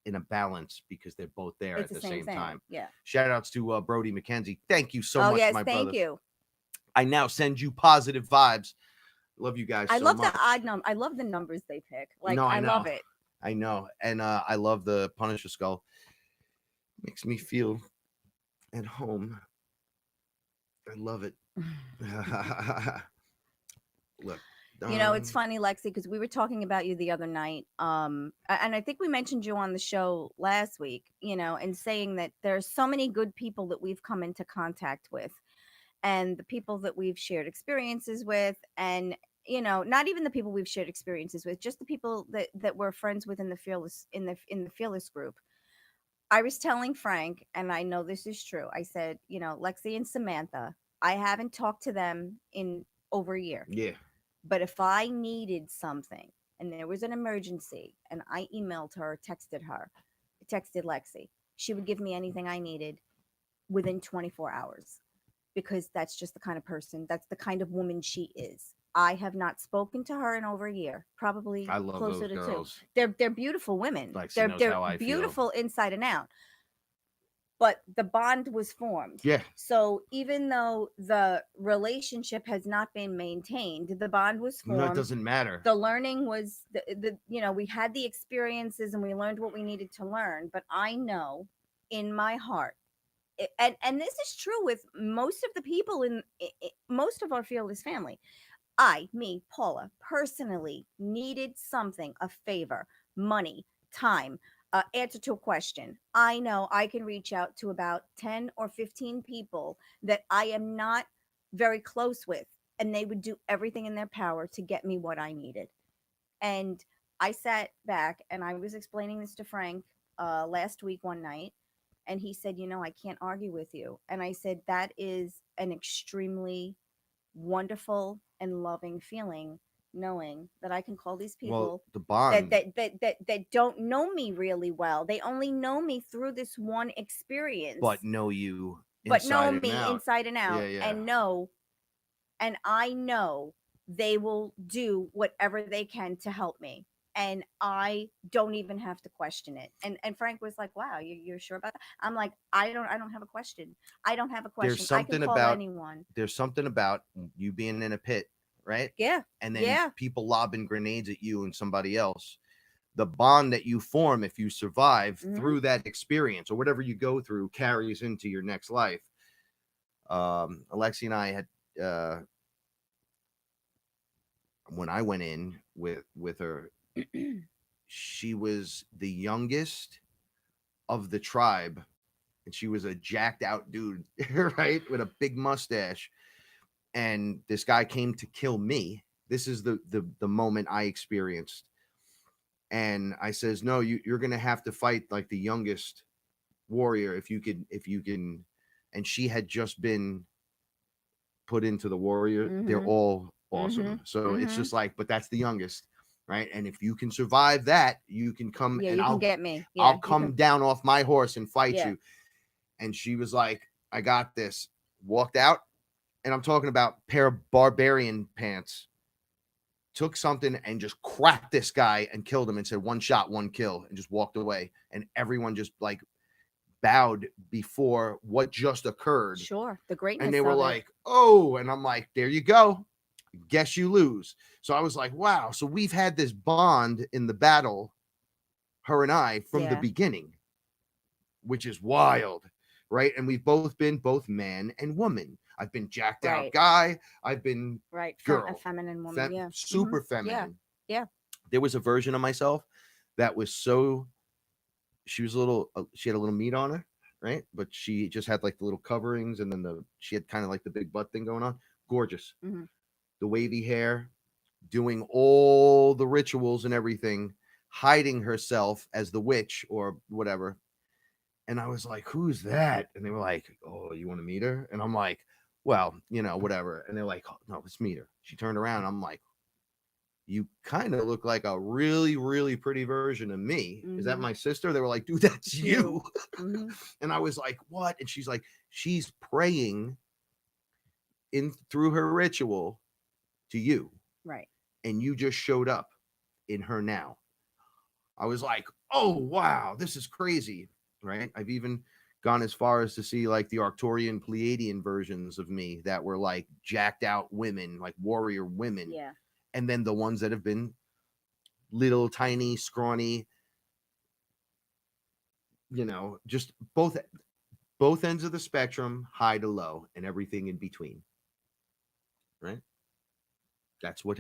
in a balance because they're both there It's at the same thing. time. Yeah. Shout outs to Brody McKenzie. Thank you so Oh much, yes, my thank brother. you. I now send you positive vibes. Love you guys I so love much. the odd number. I love the numbers they pick. Like No, I love know. it. I know. And I love the Punisher skull. Makes me feel at home. I love it. Look. You know, it's funny, Lexi, because we were talking about you the other night, and I think we mentioned you on the show last week. You know, and saying that there's so many good people that we've come into contact with, and the people that we've shared experiences with, and you know, not even the people we've shared experiences with, just the people that we're friends with in the fearless in the fearless group. I was telling Frank, and I know this is true. I said, you know, Lexi and Samantha, I haven't talked to them in over a year. Yeah. But if I needed something and there was an emergency and I emailed her, texted Lexi, she would give me anything I needed within 24 hours because that's just the kind of person, that's the kind of woman she is. I have not spoken to her in over a year, probably I love closer those to girls. 2. They're beautiful women. Lexi knows They're how I feel. beautiful inside and out. But the bond was formed. Yeah. So even though the relationship has not been maintained, the bond was formed. No, it doesn't matter. The learning was the you know, we had the experiences and we learned what we needed to learn. But I know in my heart, and this is true with most of the people in most of our fearless family. Me, Paula, personally needed something, a favor, money, time, answer to a question. I know I can reach out to about 10 or 15 people that I am not very close with, and they would do everything in their power to get me what I needed. And I sat back and I was explaining this to Frank last week one night, and he said, you know, I can't argue with you. And I said, that is an extremely wonderful and loving feeling, knowing that I can call these people the bond that don't know me really well. They only know me through this one experience, but know you but know inside me and out. inside and out, Yeah. and know, and I know they will do whatever they can to help me. And I don't even have to question it. And Frank was like, "Wow, you're sure about that?" I'm like, I don't have a question. I don't have a question. There's something I can call about anyone. There's something about you being in a pit, right? Yeah. And then Yeah. people lobbing grenades at you and somebody else. The bond that you form if you survive through that experience or whatever you go through carries into your next life. Alexi and I had when I went in with her, she was the youngest of the tribe, and she was a jacked out dude, right, with a big mustache. And this guy came to kill me. This is the moment I experienced. And I says, no, you're gonna have to fight like the youngest warrior if you can. And she had just been put into the warrior. They're Mm-hmm. all Mm-hmm. awesome. So it's Mm-hmm. just like, but that's the youngest, right? And if you can survive that, you can come Yeah, and you can I'll get me. I'll Yeah, you come can. down off my horse and fight Yeah. you. And she was like, I got this. Walked out, and I'm talking about pair of barbarian pants. Took something and just cracked this guy and killed him and said one shot, one kill, and just walked away. And everyone just like bowed before what just occurred. Sure. The And greatness they were of it. like, oh, and I'm like, there you go. Guess you lose. So I was like, wow. So we've had this bond in the battle, her and I, from the Yeah. beginning, which is wild, right? And we've both been both man and woman. I've been jacked out Right. guy. I've been Right. A girl, feminine woman. Yeah. Mm-hmm. super Yeah. feminine. Yeah. There was a version of myself that was so, she was a little, she had a little meat on her, right? But she just had like the little coverings, and then she had kind of like the big butt thing going on. Gorgeous. Mm-hmm. The wavy hair, doing all the rituals and everything, hiding herself as the witch or whatever. And I was like, who's that? And they were like, oh, you want to meet her? And I'm like, well, whatever. And they're like, oh, no, let's meet her. She turned around. I'm like, you kind of look like a really, really pretty version of me. Is that Mm-hmm. my sister? They were like, dude, that's It's you. you. Mm-hmm. And I was like, what? And she's like, she's praying in through her ritual to you. Right. And you just showed up in her now. I was like, oh, wow, this is crazy. Right. I've even gone as far as to see like the Arcturian Pleiadian versions of me that were like jacked out women, like warrior women. Yeah. And then the ones that have been little, tiny, scrawny, just both ends of the spectrum, high to low, and everything in between. Right. That's what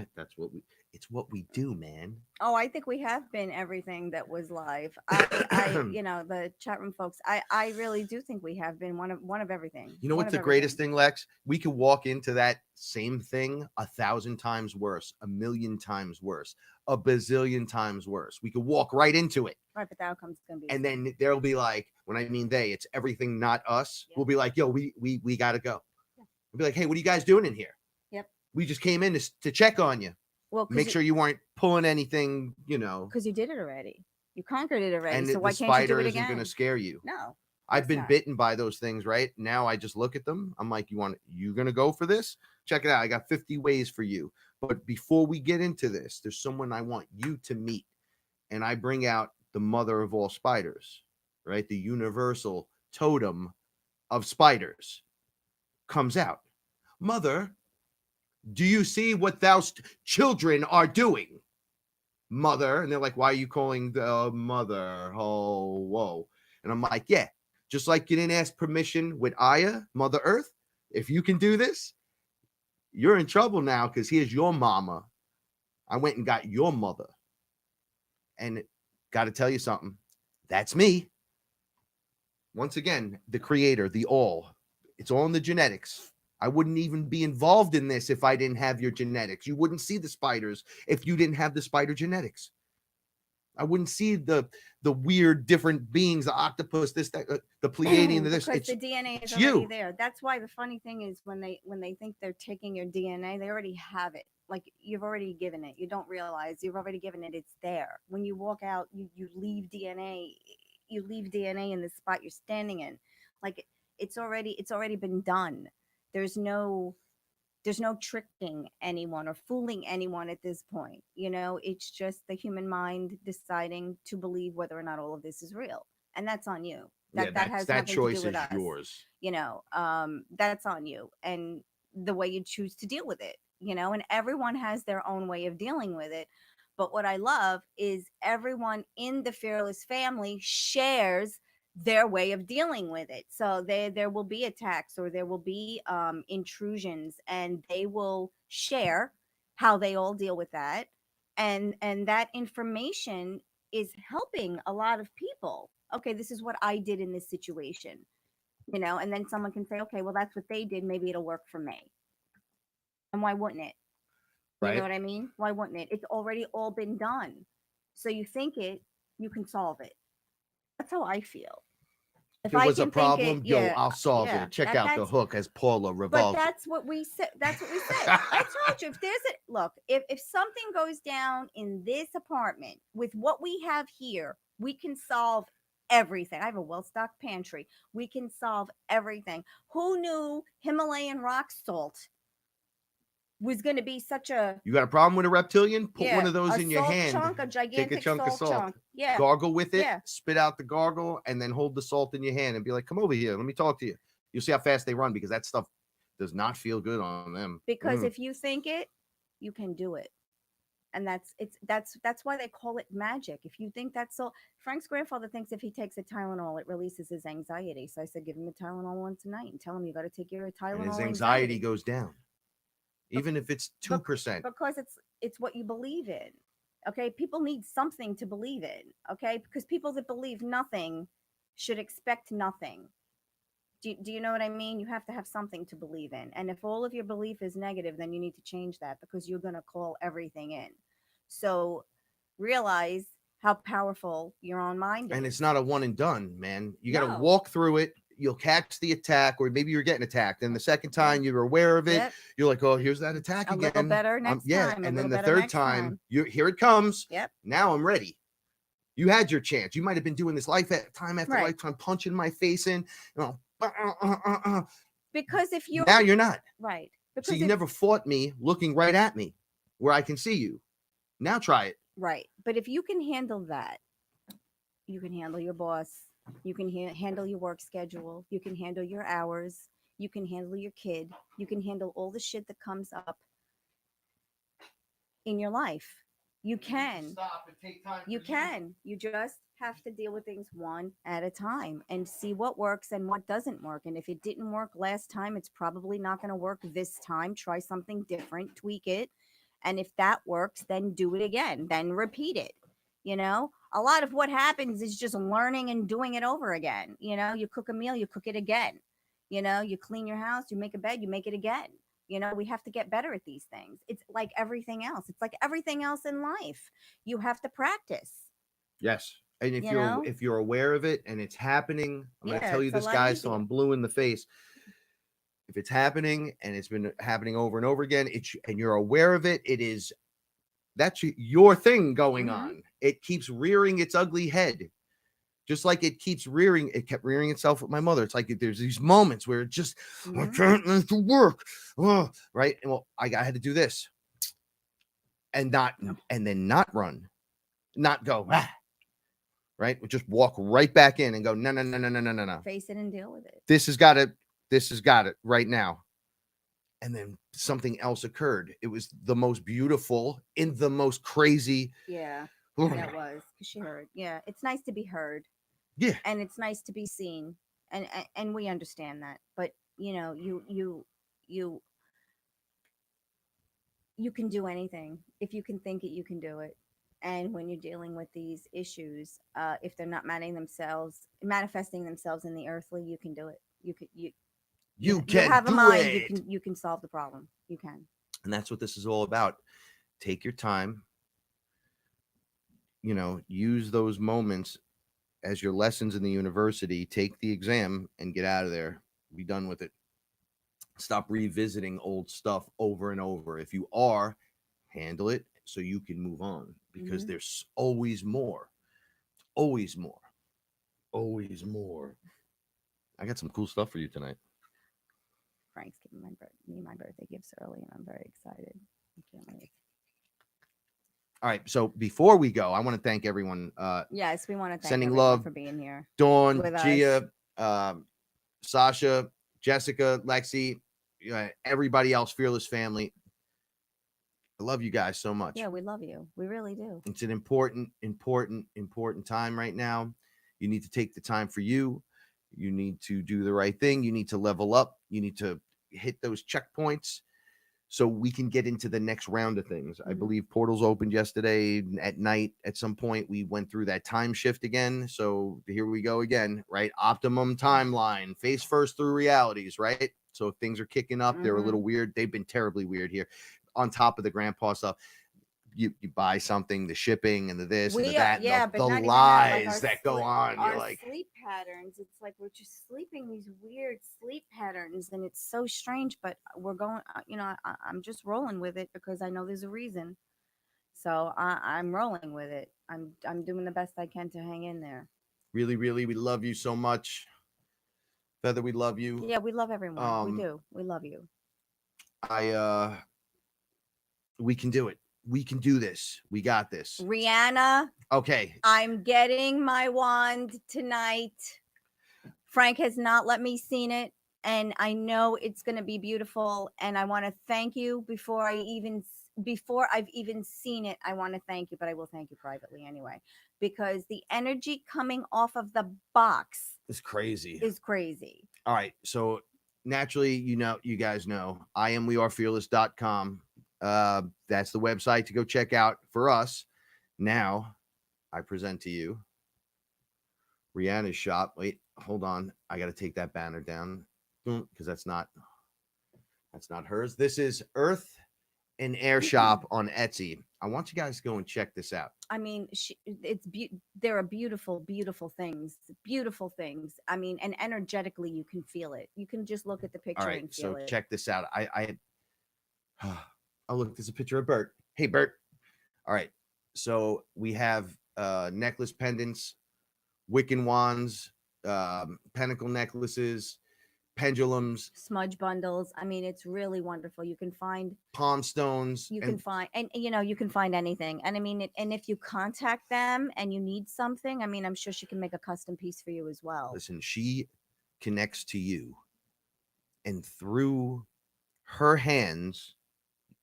it's what we do, man. Oh, I think we have been everything that was live. The chat room folks, I really do think we have been one of everything. You know One what's of the greatest everything. thing, Lex? We could walk into that same thing 1,000 times worse, 1,000,000 times worse, a bazillion times worse. We could walk right into it. Right, but the outcome's gonna be the And same. then there'll be like, when I mean they, it's everything not us. Yeah. We'll be like, yo, we gotta go. Yeah. We'll be like, hey, what are you guys doing in here? Yep. We just came in to check on you. Well, Make sure you weren't pulling anything, because you did it already. You conquered it already. and So the why can't you do spider it isn't going to again? scare you. No. I've been not. bitten by those things, right? Now I just look at them. I'm like, you going to go for this? Check it out. I got 50 ways for you. But before we get into this, there's someone I want you to meet. And I bring out the mother of all spiders, right? The universal totem of spiders comes out. Mother, do you see what thou children are doing? Mother. And they're like, why are you calling the mother? Oh, whoa. And I'm like, yeah, just like you didn't ask permission with Aya, Mother Earth. If you can do this, you're in trouble now, because here's your mama. I went and got your mother. And got to tell you something. That's me. Once again, the creator, the all. It's all in the genetics. I wouldn't even be involved in this if I didn't have your genetics. You wouldn't see the spiders if you didn't have the spider genetics. I wouldn't see the weird different beings, the octopus, this, that, the Pleiadian, this. Because the DNA is already there. That's why the funny thing is when they think they're taking your DNA, they already have it. Like you've already given it. You don't realize you've already given it. It's there. When you walk out, you leave DNA. You leave DNA in the spot you're standing in. Like it's already been done. There's no tricking anyone or fooling anyone at this point. It's just the human mind deciding to believe whether or not all of this is real, and that's on you. That has that nothing choice to do with is us. yours. That's on you and the way you choose to deal with it. And everyone has their own way of dealing with it. But what I love is everyone in the Fearless family shares their way of dealing with it. So there will be attacks or there will be intrusions, and they will share how they all deal with that, and that information is helping a lot of people. Okay, this is what I did in this situation, and then someone can say, okay, well, that's what they did, maybe it'll work for me. And why wouldn't it? You know Right. what I mean? Why wouldn't it? It's already all been done. So you think it, you can solve it. That's how I feel. If There I was a can think it, problem, yo, yeah, I'll solve yeah. it. Check That out the that's hook as Paula but revolves it. that's what we said. That's what we said. I told you, if there's a look, if something goes down in this apartment with what we have here, we can solve everything. I have a well-stocked pantry. We can solve everything. Who knew Himalayan rock salt was going to be such a, You got a problem with a reptilian? Put one yeah, of those a in your salt hand. chunk, a Take a gigantic chunk of salt salt. chunk. Yeah, Gargle with it. yeah. Spit out the gargle, and then hold the salt in your hand and be like, "Come over here. Let me talk to you." You'll see how fast they run, because that stuff does not feel good on them. Because if you think it, you can do it. And that's why they call it magic. If you think that's so, Frank's grandfather thinks if he takes a Tylenol, it releases his anxiety. So I said, give him a Tylenol once a night and tell him you got to take your And his Tylenol anxiety goes down, even if it's 2%. because it's what you believe in. Okay, people need something to believe in. Okay, because people that believe nothing should expect nothing. Do you know what I mean? You have to have something to believe in. And if all of your belief is negative, then you need to change that, because you're going to call everything in. So realize how powerful your own mind And is. it's not a one and done, man. You got to No. walk through it. You'll catch the attack, or maybe you're getting attacked. And the second Yeah. time you're aware of it, Yep. you're like, "Oh, here's that attack A again. little better next Yeah." time. A And then little the better third next time, time. here it comes. Yep. Now I'm ready. You had your chance. You might have been doing this time after Right. lifetime, punching my face in. Because if you're Now you're not. right, So because you never fought me looking right at me where I can see you. Now try it. right, but if you can handle that, you can handle your boss. You can handle your work schedule. You can handle your hours. You can handle your kid. You can handle all the shit that comes up in your life. You can. Stop and take time. You can. You just have to deal with things one at a time and see what works and what doesn't work. And if it didn't work last time, it's probably not going to work this time. Try something different, tweak it. And if that works, then do it again, then repeat it. A lot of what happens is just learning and doing it over again. You cook a meal, you cook it again. You clean your house, you make a bed, you make it again. We have to get better at these things. It's like everything else. It's like everything else in life. You have to practice. Yes. And if You you're know? if you're aware of it and it's happening, I'm going to tell you it's a this, lot guys, so easier. I'm blue in the face. If it's happening and it's been happening over and over again, and you're aware of it, that's your thing going on. It keeps rearing its ugly head. Just like it kept rearing itself with my mother. It's like there's these moments where it just, I can't let it work. Oh, right. And well, I had to do this. And then not run, not go, right? Just walk right back in and go, no. Face it and deal with it. This has got it right now. And then something else occurred. It was the most beautiful in the most crazy. Yeah, that was. She heard. Yeah, it's nice to be heard. Yeah. And it's nice to be seen. And we understand that. But, you can do anything. If you can think it, you can do it. And when you're dealing with these issues, if they're not manifesting themselves in the earthly, you can do it. You have a mind. You can solve the problem. You can. And that's what this is all about. Take your time. Use those moments as your lessons in the university. Take the exam and get out of there. Be done with it. Stop revisiting old stuff over and over. If you are, handle it so you can move on, because there's always more. Always more. Always more. I got some cool stuff for you tonight. Frank's giving me my birthday gifts early, and I'm very excited. I can't wait. All right. So before we go, I want to thank everyone. Yes, we want to thank sending everyone love for being here. Dawn, with Gia, Sasha, Jessica, Lexi, everybody else, Fearless family. I love you guys so much. Yeah, we love you. We really do. It's an important time right now. You need to take the time for you. You need to do the right thing. You need to level up. You need to hit those checkpoints so we can get into the next round of things. I Mhm. believe portals opened yesterday at night. At some point, we went through that time shift again. So here we go again, right? Optimum timeline, face first through realities, right? So if things are kicking up, they're a Mhm. little weird. They've been terribly weird here. On top of the grandpa stuff, you buy something, the shipping and the this and the We are, that, and yeah, the, but the not even that. Like lies that go sleep, on. You're our like, sleep patterns. It's like we're just sleeping these weird sleep patterns, and it's so strange. But we're going. I'm just rolling with it because I know there's a reason. So I'm rolling with it. I'm doing the best I can to hang in there. really, really, we love you so much. Feather, we love you. Yeah, we love everyone. We Um, do. We love you. We can do it. We can do this. We got this. Rihanna, Okay. I'm getting my wand tonight. Frank has not let me seen it, and I know it's going to be beautiful. And I want to thank you before I've even seen it. I want to thank you, but I will thank you privately anyway, because the energy coming off of the box It's crazy. is crazy. All right. So naturally, you guys know, wearefearless.com. That's the website to go check out for us. Now I present to you Rihanna's shop. Wait, hold on. I got to take that banner down because that's not hers. This is Earth and Air Shop on Etsy. I want you guys to go and check this out. I mean, there are beautiful, beautiful things. Beautiful things. I mean, and energetically, you can feel it. You can just look at the All picture right, and feel so it. check this out. Oh, look, there's a picture of Bert. Hey, Bert. All right, so we have necklace pendants, Wiccan wands, pentacle necklaces, pendulums, Smudge bundles. I mean, it's really wonderful. You can find palm stones, you and can find and you can find anything. And I mean, and if you contact them and you need something, I mean, I'm sure she can make a custom piece for you as well. listen, she connects to you, and through her hands,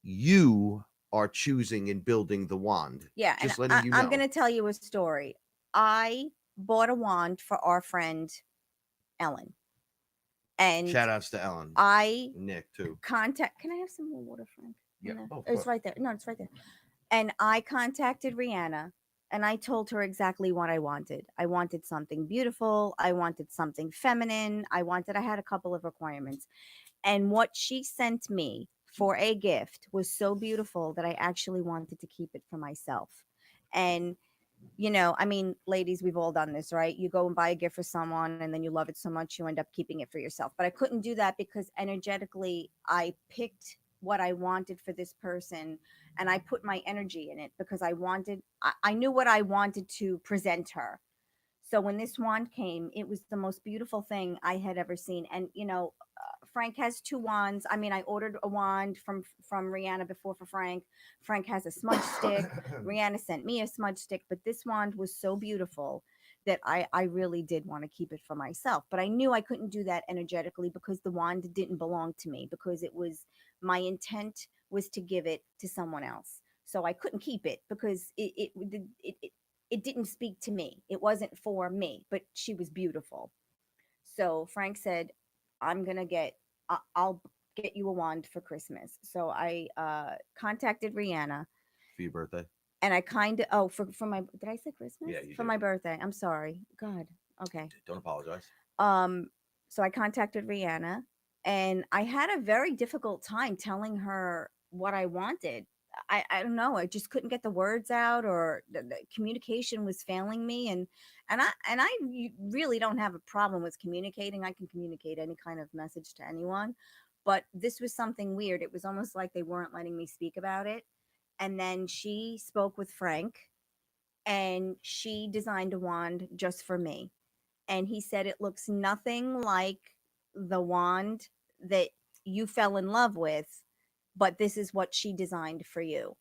you are choosing and building the wand. Yeah, and Just letting you know. I'm going to tell you a story. I bought a wand for our friend Ellen. And Shout outs to Ellen. I Nick too. Can I have some more water, Frank? Yeah. Oh, it's right there. No, it's right there. And I contacted Rihanna and I told her exactly what I wanted. I wanted something beautiful. I wanted something feminine. I had a couple of requirements. And what she sent me for a gift was so beautiful that I actually wanted to keep it for myself. And I mean, ladies, we've all done this, right? You go and buy a gift for someone and then you love it so much you end up keeping it for yourself. But I couldn't do that because energetically I picked what I wanted for this person and I put my energy in it because I knew what I wanted to present her. So when this wand came, it was the most beautiful thing I had ever seen. And Frank has two wands. I mean, I ordered a wand from Rihanna before for Frank. Frank has a smudge stick. Rihanna sent me a smudge stick, but this wand was so beautiful that I really did want to keep it for myself. But I knew I couldn't do that energetically because the wand didn't belong to me, because it was my intent was to give it to someone else. So I couldn't keep it because it didn't speak to me. It wasn't for me, but she was beautiful. So Frank said, I'll get you a wand for Christmas. So I contacted Rihanna For your birthday. and I for my, did I say Christmas? Yeah, you for did. my birthday. I'm sorry. God. Okay. Don't apologize. So I contacted Rihanna and I had a very difficult time telling her what I wanted. I don't know. I just couldn't get the words out, or the communication was failing me. And I really don't have a problem with communicating. I can communicate any kind of message to anyone, but this was something weird. It was almost like they weren't letting me speak about it. And then she spoke with Frank and she designed a wand just for me, and he said it looks nothing like the wand that you fell in love with, but this is what she designed for you.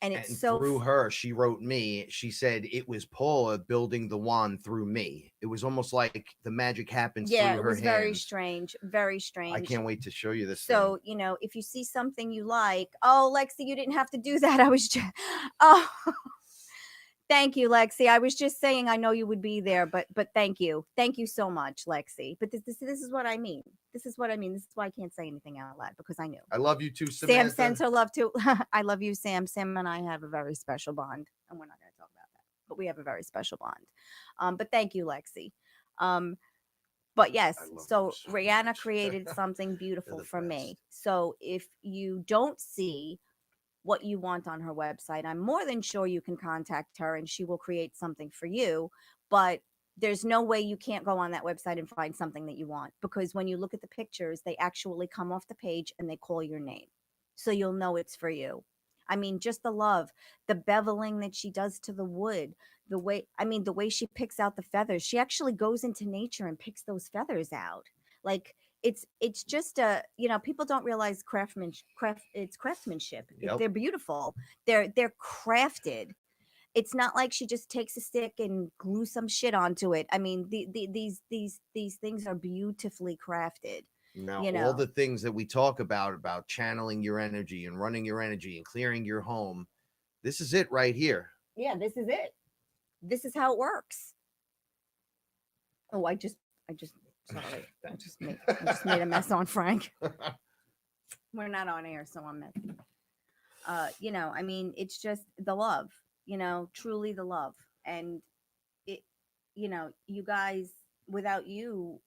And it's And so through her, she wrote me. She said it was Paula building the wand through me. It was almost like the magic happens yeah, through it her was very hands. strange, very strange. I can't wait to show you this So, thing. if you see something you like, oh, Lexi, you didn't have to do that. I was just, oh, thank you, Lexi. I was just saying, I know you would be there, but thank you so much, Lexi. But this is what I mean. This is what I mean. This is why I can't say anything out loud, because I knew. I love you too, Sam Samantha. sends her love too. I love you, Sam. Sam and I have a very special bond, and we're not going to talk about that, but we have a very special bond. But thank you, Lexi. Um, but yes, I love them so so Rihanna much. created something They're beautiful the for best. me. So if you don't see what you want on her website, I'm more than sure you can contact her and she will create something for you. But there's no way you can't go on that website and find something that you want, because when you look at the pictures, they actually come off the page and they call your name. So you'll know it's for you. I mean, just the love, the beveling that she does to the wood, the way, I mean, the way she picks out the feathers. She actually goes into nature and picks those feathers out. Like, it's just a, you know, people don't realize it's craftsmanship. Yep. They're beautiful. They're crafted. It's not like she just takes a stick and glues some shit onto it. I mean, these things are beautifully crafted, Now, you all know. the things that we talk about channeling your energy and running your energy and clearing your home, this is it right here. Yeah, this is it. This is how it works. Oh, I just sorry. I just made a mess on Frank. We're not on air, so I'm messy. You know, I mean, it's just the love, you know, truly the love. And it, you know, you guys, without you,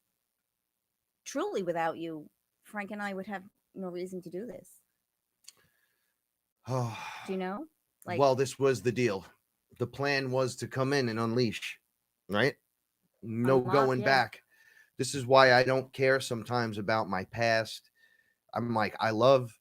truly without you, Frank and I would have no reason to do this. Do you know? Like, Well, this was the deal. The plan was to come in and unleash, right? No unlock, going yeah. back. This is why I don't care sometimes about my past. I'm like, I love,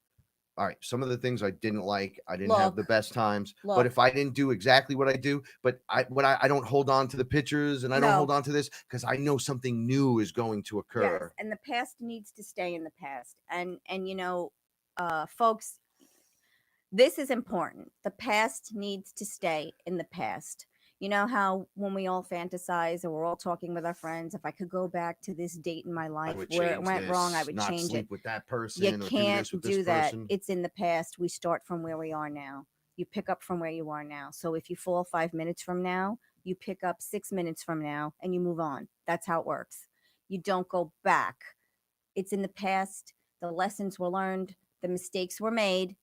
all right, some of the things I didn't like, I didn't have the Look, best times. But look. if I didn't do exactly what I do, but I don't hold on to the pictures and I don't No. hold on to this because I know something new is going to Yes, occur. and the past needs to stay in the past. And you know, folks, this is important. The past needs to stay in the past. You know how when we all fantasize or we're all talking with our friends, if I could go back to this date in my I life would where it change went wrong, I this, would not change it. sleep with that You person or do can't this with this do that. person. It's in the past. We start from where we are now. You pick up from where you are now. So if you fall 5 minutes from now, you pick up 6 minutes from now and you move on. That's how it works. You don't go back. It's in the past. The lessons were learned, the mistakes were made.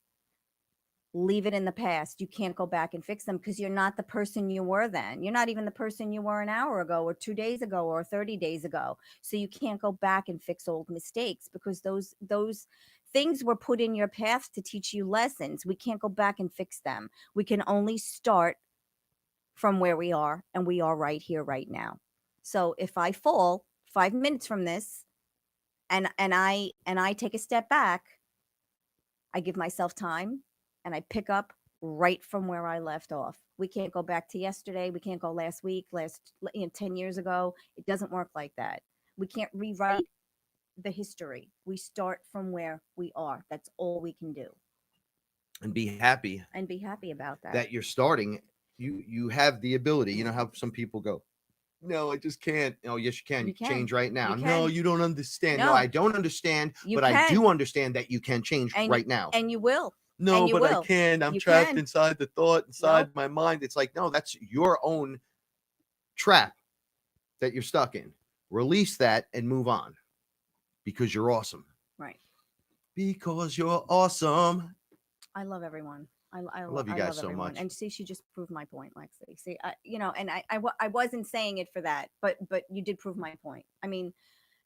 Leave it in the past. You can't go back and fix them because you're not the person you were then. You're not even the person you were an hour ago or 2 days ago or 30 days ago. So you can't go back and fix old mistakes because those things were put in your path to teach you lessons. We can't go back and fix them. We can only start from where we are, and we are right here right now. So if I fall 5 minutes from this and I take a step back, I give myself time and I pick up right from where I left off. We can't go back to yesterday. We can't go last week, 10 years ago. It doesn't work like that. We can't rewrite the history. We start from where we are. That's all we can do. And be happy And be happy about that. that you're starting. You have the ability. You know how some people go, no, I just can't. Oh, yes, you can. You You can can. change right now. You No, can. you don't understand. No, No, I don't understand, you but I can. do understand that you can change And right now. and you will. No, And you but I will. can't. I'm You trapped can. inside the thought, inside Nope. my mind. It's like, no, that's your own trap that you're stuck in. Release that and move on because you're awesome. Right. Because you're awesome. I love everyone. I love you I guys love so everyone. much. And see, she just proved my point, Lexi. See, you know, and I wasn't saying it for that, but you did prove my point. I mean,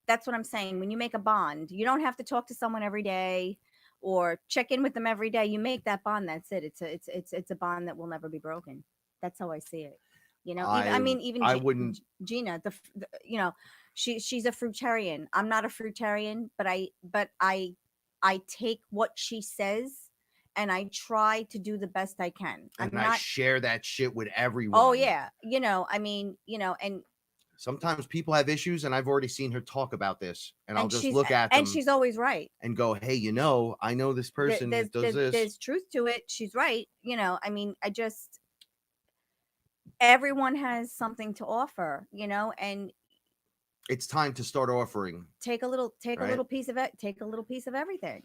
that's what I'm saying. When you make a bond, you don't have to talk to someone every day or check in with them every day. You make that bond. That's it. It's a bond that will never be broken. That's how I see it. You know, even I I mean, even I wouldn't. Gina, you know, she's a fruitarian. I'm not a fruitarian, but I take what she says and I try to do the best I can. I'm And I not. share that shit with everyone. Oh yeah, you know. I mean, you know, Sometimes people have issues, and I've already seen her talk about this, and I'll and just look at and them she's always right. and go, "Hey, you know, I know this person that does this." There's truth to it. She's right. You know, I mean, I just everyone has something to offer. You know, and It's time to start offering, take a right? little piece of it. Take a little piece of everything.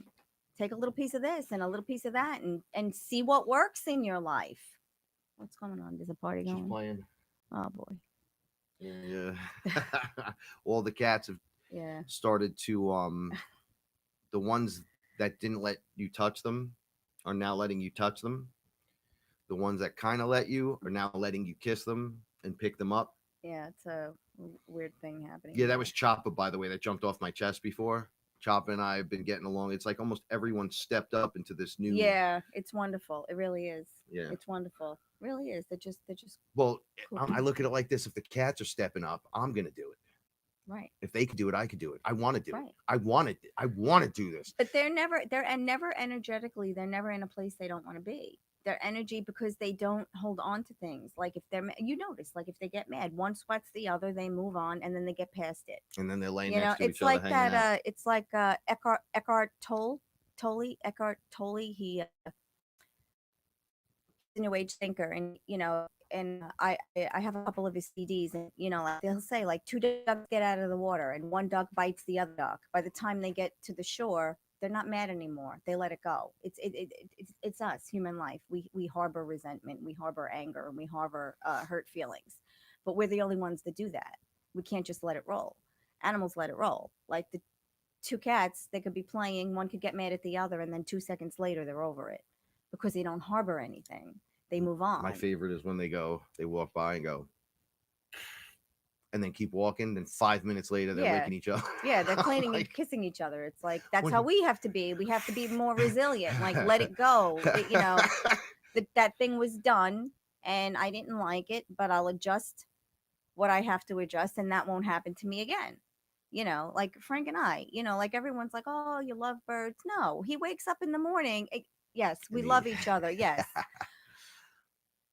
Take a little piece of this and a little piece of that, and see what works in your life. What's going on? There's a party She's going. playing. Oh boy. Yeah. All the cats have Yeah. started to the ones that didn't let you touch them are now letting you touch them. The ones that kind of let you are now letting you kiss them and pick them up. Yeah, it's a weird thing happening Yeah, that here. was Choppa, by the way, that jumped off my chest before. Choppa and I have been getting along. It's like almost everyone stepped up into this new. Yeah, it's wonderful. It really is. Yeah. It's wonderful. It really is. They're just Well, cool I look at people. it like this: if the cats are stepping up, I'm gonna do it. Right. If they could do it, I could do it. I want to do it. Right. I want it. I want to do this. But they're and never energetically, they're never in a place they don't want to be. Their energy, because they don't hold on to things. Like if you notice, like if they get mad, one sweats the other, they move on, and then they get past it. And then they're laying You know, next to it's each other, like hanging that. out. It's like Eckhart Tolle. He's a new age thinker, and I have a couple of his CDs, and like they'll say like two ducks get out of the water, and one duck bites the other duck. By the time they get to the shore, they're not mad anymore. They let it go. It's us, human life. We harbor resentment, we harbor anger, and we harbor hurt feelings, but we're the only ones that do that. We can't just let it roll. Animals let it roll. Like the two cats, they could be playing, one could get mad at the other, and then 2 seconds later they're over it because they don't harbor anything. They move My on. favorite is when they walk by and go, and then keep walking. Then 5 minutes later, they're Yeah. licking each other. Yeah, they're cleaning and Like, kissing each other. It's like that's when- how we have to be. We have to be more resilient. Like let it go. That thing was done and I didn't like it, but I'll adjust what I have to adjust and that won't happen to me again. Like Frank and I, like everyone's like, "Oh, you love birds." No, he wakes up in the morning. Yes, we And love each other. Yes.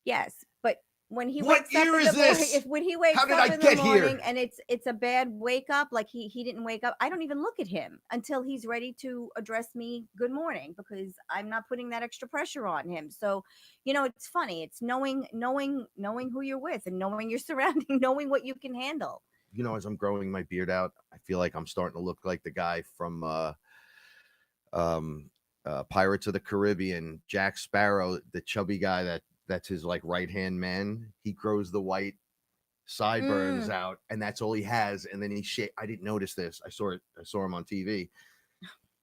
Yes, but when he What wakes up year in is the morning, this? if when he How wakes did up I in the get here? morning and it's a bad wake up, like he didn't wake up, I don't even look at him until he's ready to address me good morning because I'm not putting that extra pressure on him. So, it's funny. It's knowing who you're with and knowing your surrounding, knowing what you can handle. As I'm growing my beard out, I feel like I'm starting to look like the guy from um, Pirates of the Caribbean, Jack Sparrow, the chubby guy that's his like right hand man. He grows the white sideburns Mm, out, and that's all he has. And then I didn't notice this. I saw it. I saw him on TV.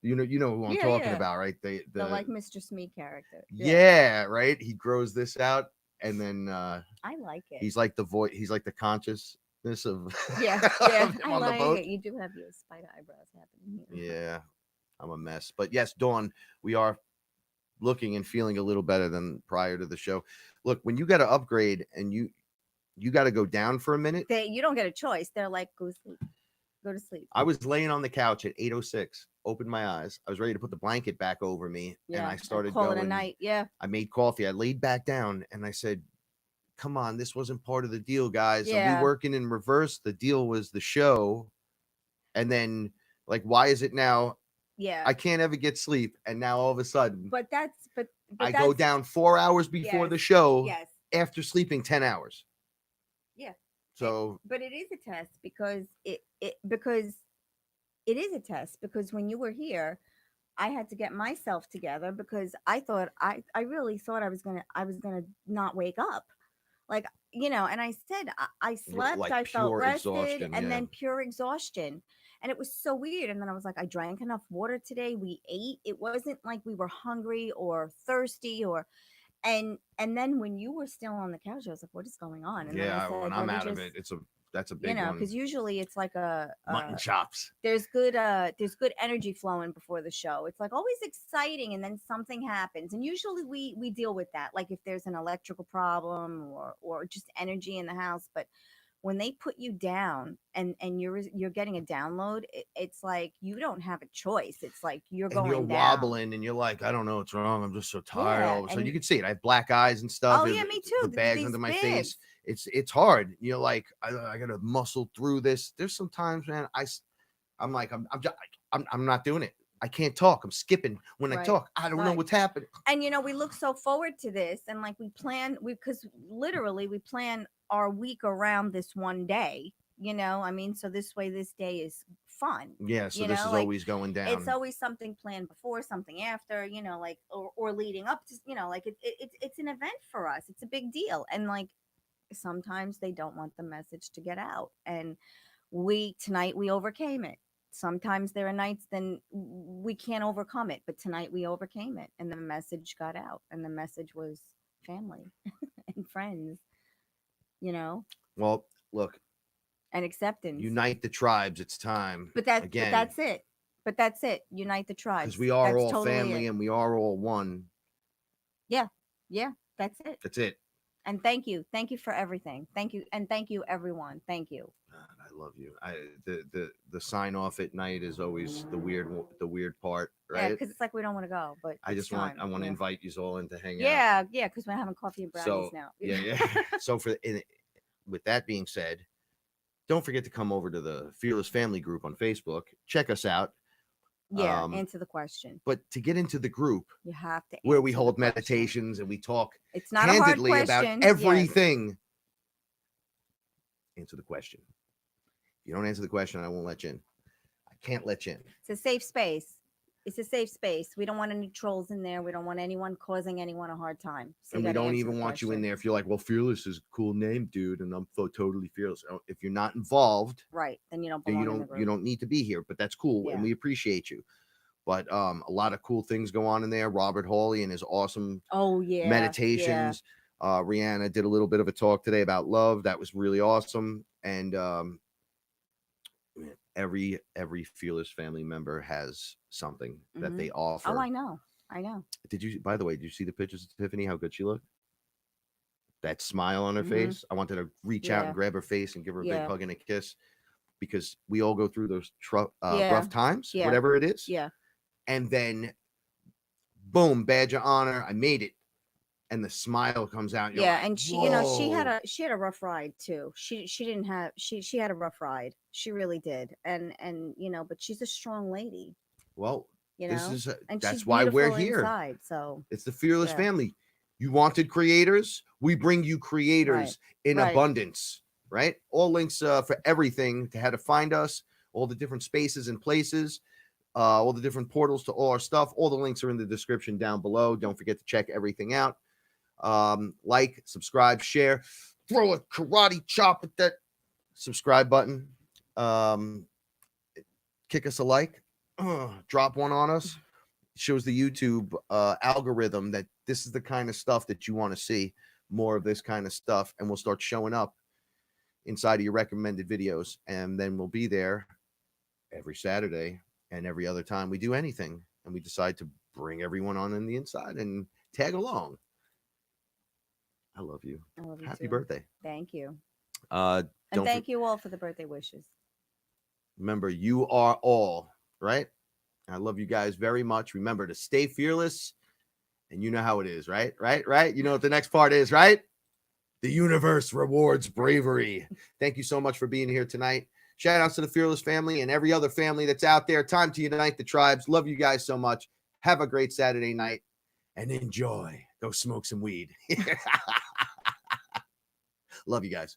You know who I'm yeah, talking yeah. about, right? The like Mr. Smee character. Yeah, Yeah, right. He grows this out, and then I like it. he's like the voice. He's like the consciousness of, Yeah, yeah, of him I on the like boat. it. You do have your spider eyebrows happening here. Yeah, I'm a mess. But yes, Dawn, we are looking and feeling a little better than prior to the show. Look, when you got to upgrade and you got to go down for a minute. You don't get a choice. They're like, go sleep, go to sleep. I was laying on the couch at 8:06, opened my eyes. I was ready to put the blanket back over me, and Yeah, I started call it a going. night. Yeah, I made coffee. I laid back down, and I said, "Come on, this wasn't part of the deal, guys. Are we yeah, working in reverse? The deal was the show, and then like, why is it now? yeah. I can't ever get sleep, and now all of a sudden, But that's I that's go down 4 hours before yes, the show yes, after sleeping 10 hours. yeah. So But it is a test because it is a test because when you were here, I had to get myself together because I really thought I was gonna not wake up. Like, and I said I slept, like I felt pure rested, exhaustion, and yeah. then pure exhaustion. And it was so weird. And then I was like, I drank enough water today. We ate. It wasn't like we were hungry or thirsty or and then when you were still on the couch, I was like, what is going on? And then I Yeah, when said, I'm let me out of just, it, that's a big one. because usually it's like Mutton chops. there's good energy flowing before the show. It's like always exciting, and then something happens, and usually we deal with that, like if there's an electrical problem or just energy in the house. But when they put you down and you're getting a download, it's like you don't have a choice. It's like you're And you're going down. wobbling and you're like, I don't know what's wrong. I'm just so tired. Yeah, All of a sudden, and you can see it. I have black eyes and stuff. oh yeah, me The too. bags These under my bags. face. It's hard. You're like, I gotta muscle through this. There's some times, man. I'm like, I'm not doing it. I can't talk. I'm skipping when I Right, talk. I don't know right. what's happening. And we look so forward to this, and like because literally we plan our week around this one day. I mean, so this way this day is fun. Yeah. So this is Like always going it's down. always something planned before, something after. Like or leading up to. Like it's an event for us. It's a big deal, and like sometimes they don't want the message to get out, and we tonight we overcame it. sometimes there are nights then we can't overcome it, but tonight we overcame it, and the message got out, and the message was family and friends, you know, Well, look, and acceptance. unite the tribes. It's time. But that's again, that's it. But that's it. Unite the tribes. because we are That's all totally family it. and we are all one. Yeah, that's it. That's it. And thank you for everything. Thank you, and thank you everyone. Thank you. God, I love you. The sign off at night is always the weird part, Yeah, right? because it's like we don't want to go, but I just want to yeah. invite you all in to hang out. Yeah, because we're having coffee and brownies So now. yeah. So with that being said, don't forget to come over to the Fearless Family group on Facebook. Check us out. Yeah, answer the question. But to get into the group, You have to where we answer hold the question. meditations and we talk It's not a hard candidly about question. everything. Answer the question. If you don't answer the question, I won't let you in. I can't let you in. It's a safe space. It's a safe space. We don't want any trolls in there. We don't want anyone causing anyone a hard time. So And we don't even want you in there if you're like, well, Fearless is a cool name, dude, and I'm totally fearless. If you're not involved, right, then you don't then belong in the group. you don't need to be here, but that's cool, Yeah. and we appreciate you. But a lot of cool things go on in there. Robert Hawley and his awesome meditations. Rihanna did a little bit of a talk today about love. That was really awesome. And every Fearless family member has something that they offer. Oh, I know. By the way, did you see the pictures of Tiffany? How good she looked? That smile on her face. I wanted to reach out and grab her face and give her a big hug and a kiss, because we all go through those rough times, whatever it is. Yeah. And then boom, badge of honor, I made it. And the smile comes out. Yeah, like, and she, whoa. she had a rough ride too. She had a rough ride. She really did. And but she's a strong lady. Well, this is and that's why we're here. Inside, so it's the Fearless family. You wanted creators, we bring you creators in abundance, right? All links for everything, to how to find us, all the different spaces and places, all the different portals to all our stuff. All the links are in the description down below. Don't forget to check everything out. Like, subscribe, share, throw a karate chop at that subscribe button. Kick us a like, drop one on us. It shows the YouTube algorithm that this is the kind of stuff that you want to see, more of this kind of stuff, and we'll start showing up inside of your recommended videos, and then we'll be there every Saturday and every other time we do anything, and we decide to bring everyone on in the inside and tag along. I love you. I love you. Happy too. birthday. Thank you. And thank you all for the birthday wishes. Remember, you are all, right? I love you guys very much. Remember to stay fearless, and you know how it is, right? Right? You know what the next part is, right? The universe rewards bravery. Thank you so much for being here tonight. Shout outs to the Fearless family and every other family that's out there. Time to unite the tribes. Love you guys so much. Have a great Saturday night and enjoy. Go smoke some weed. Love you guys.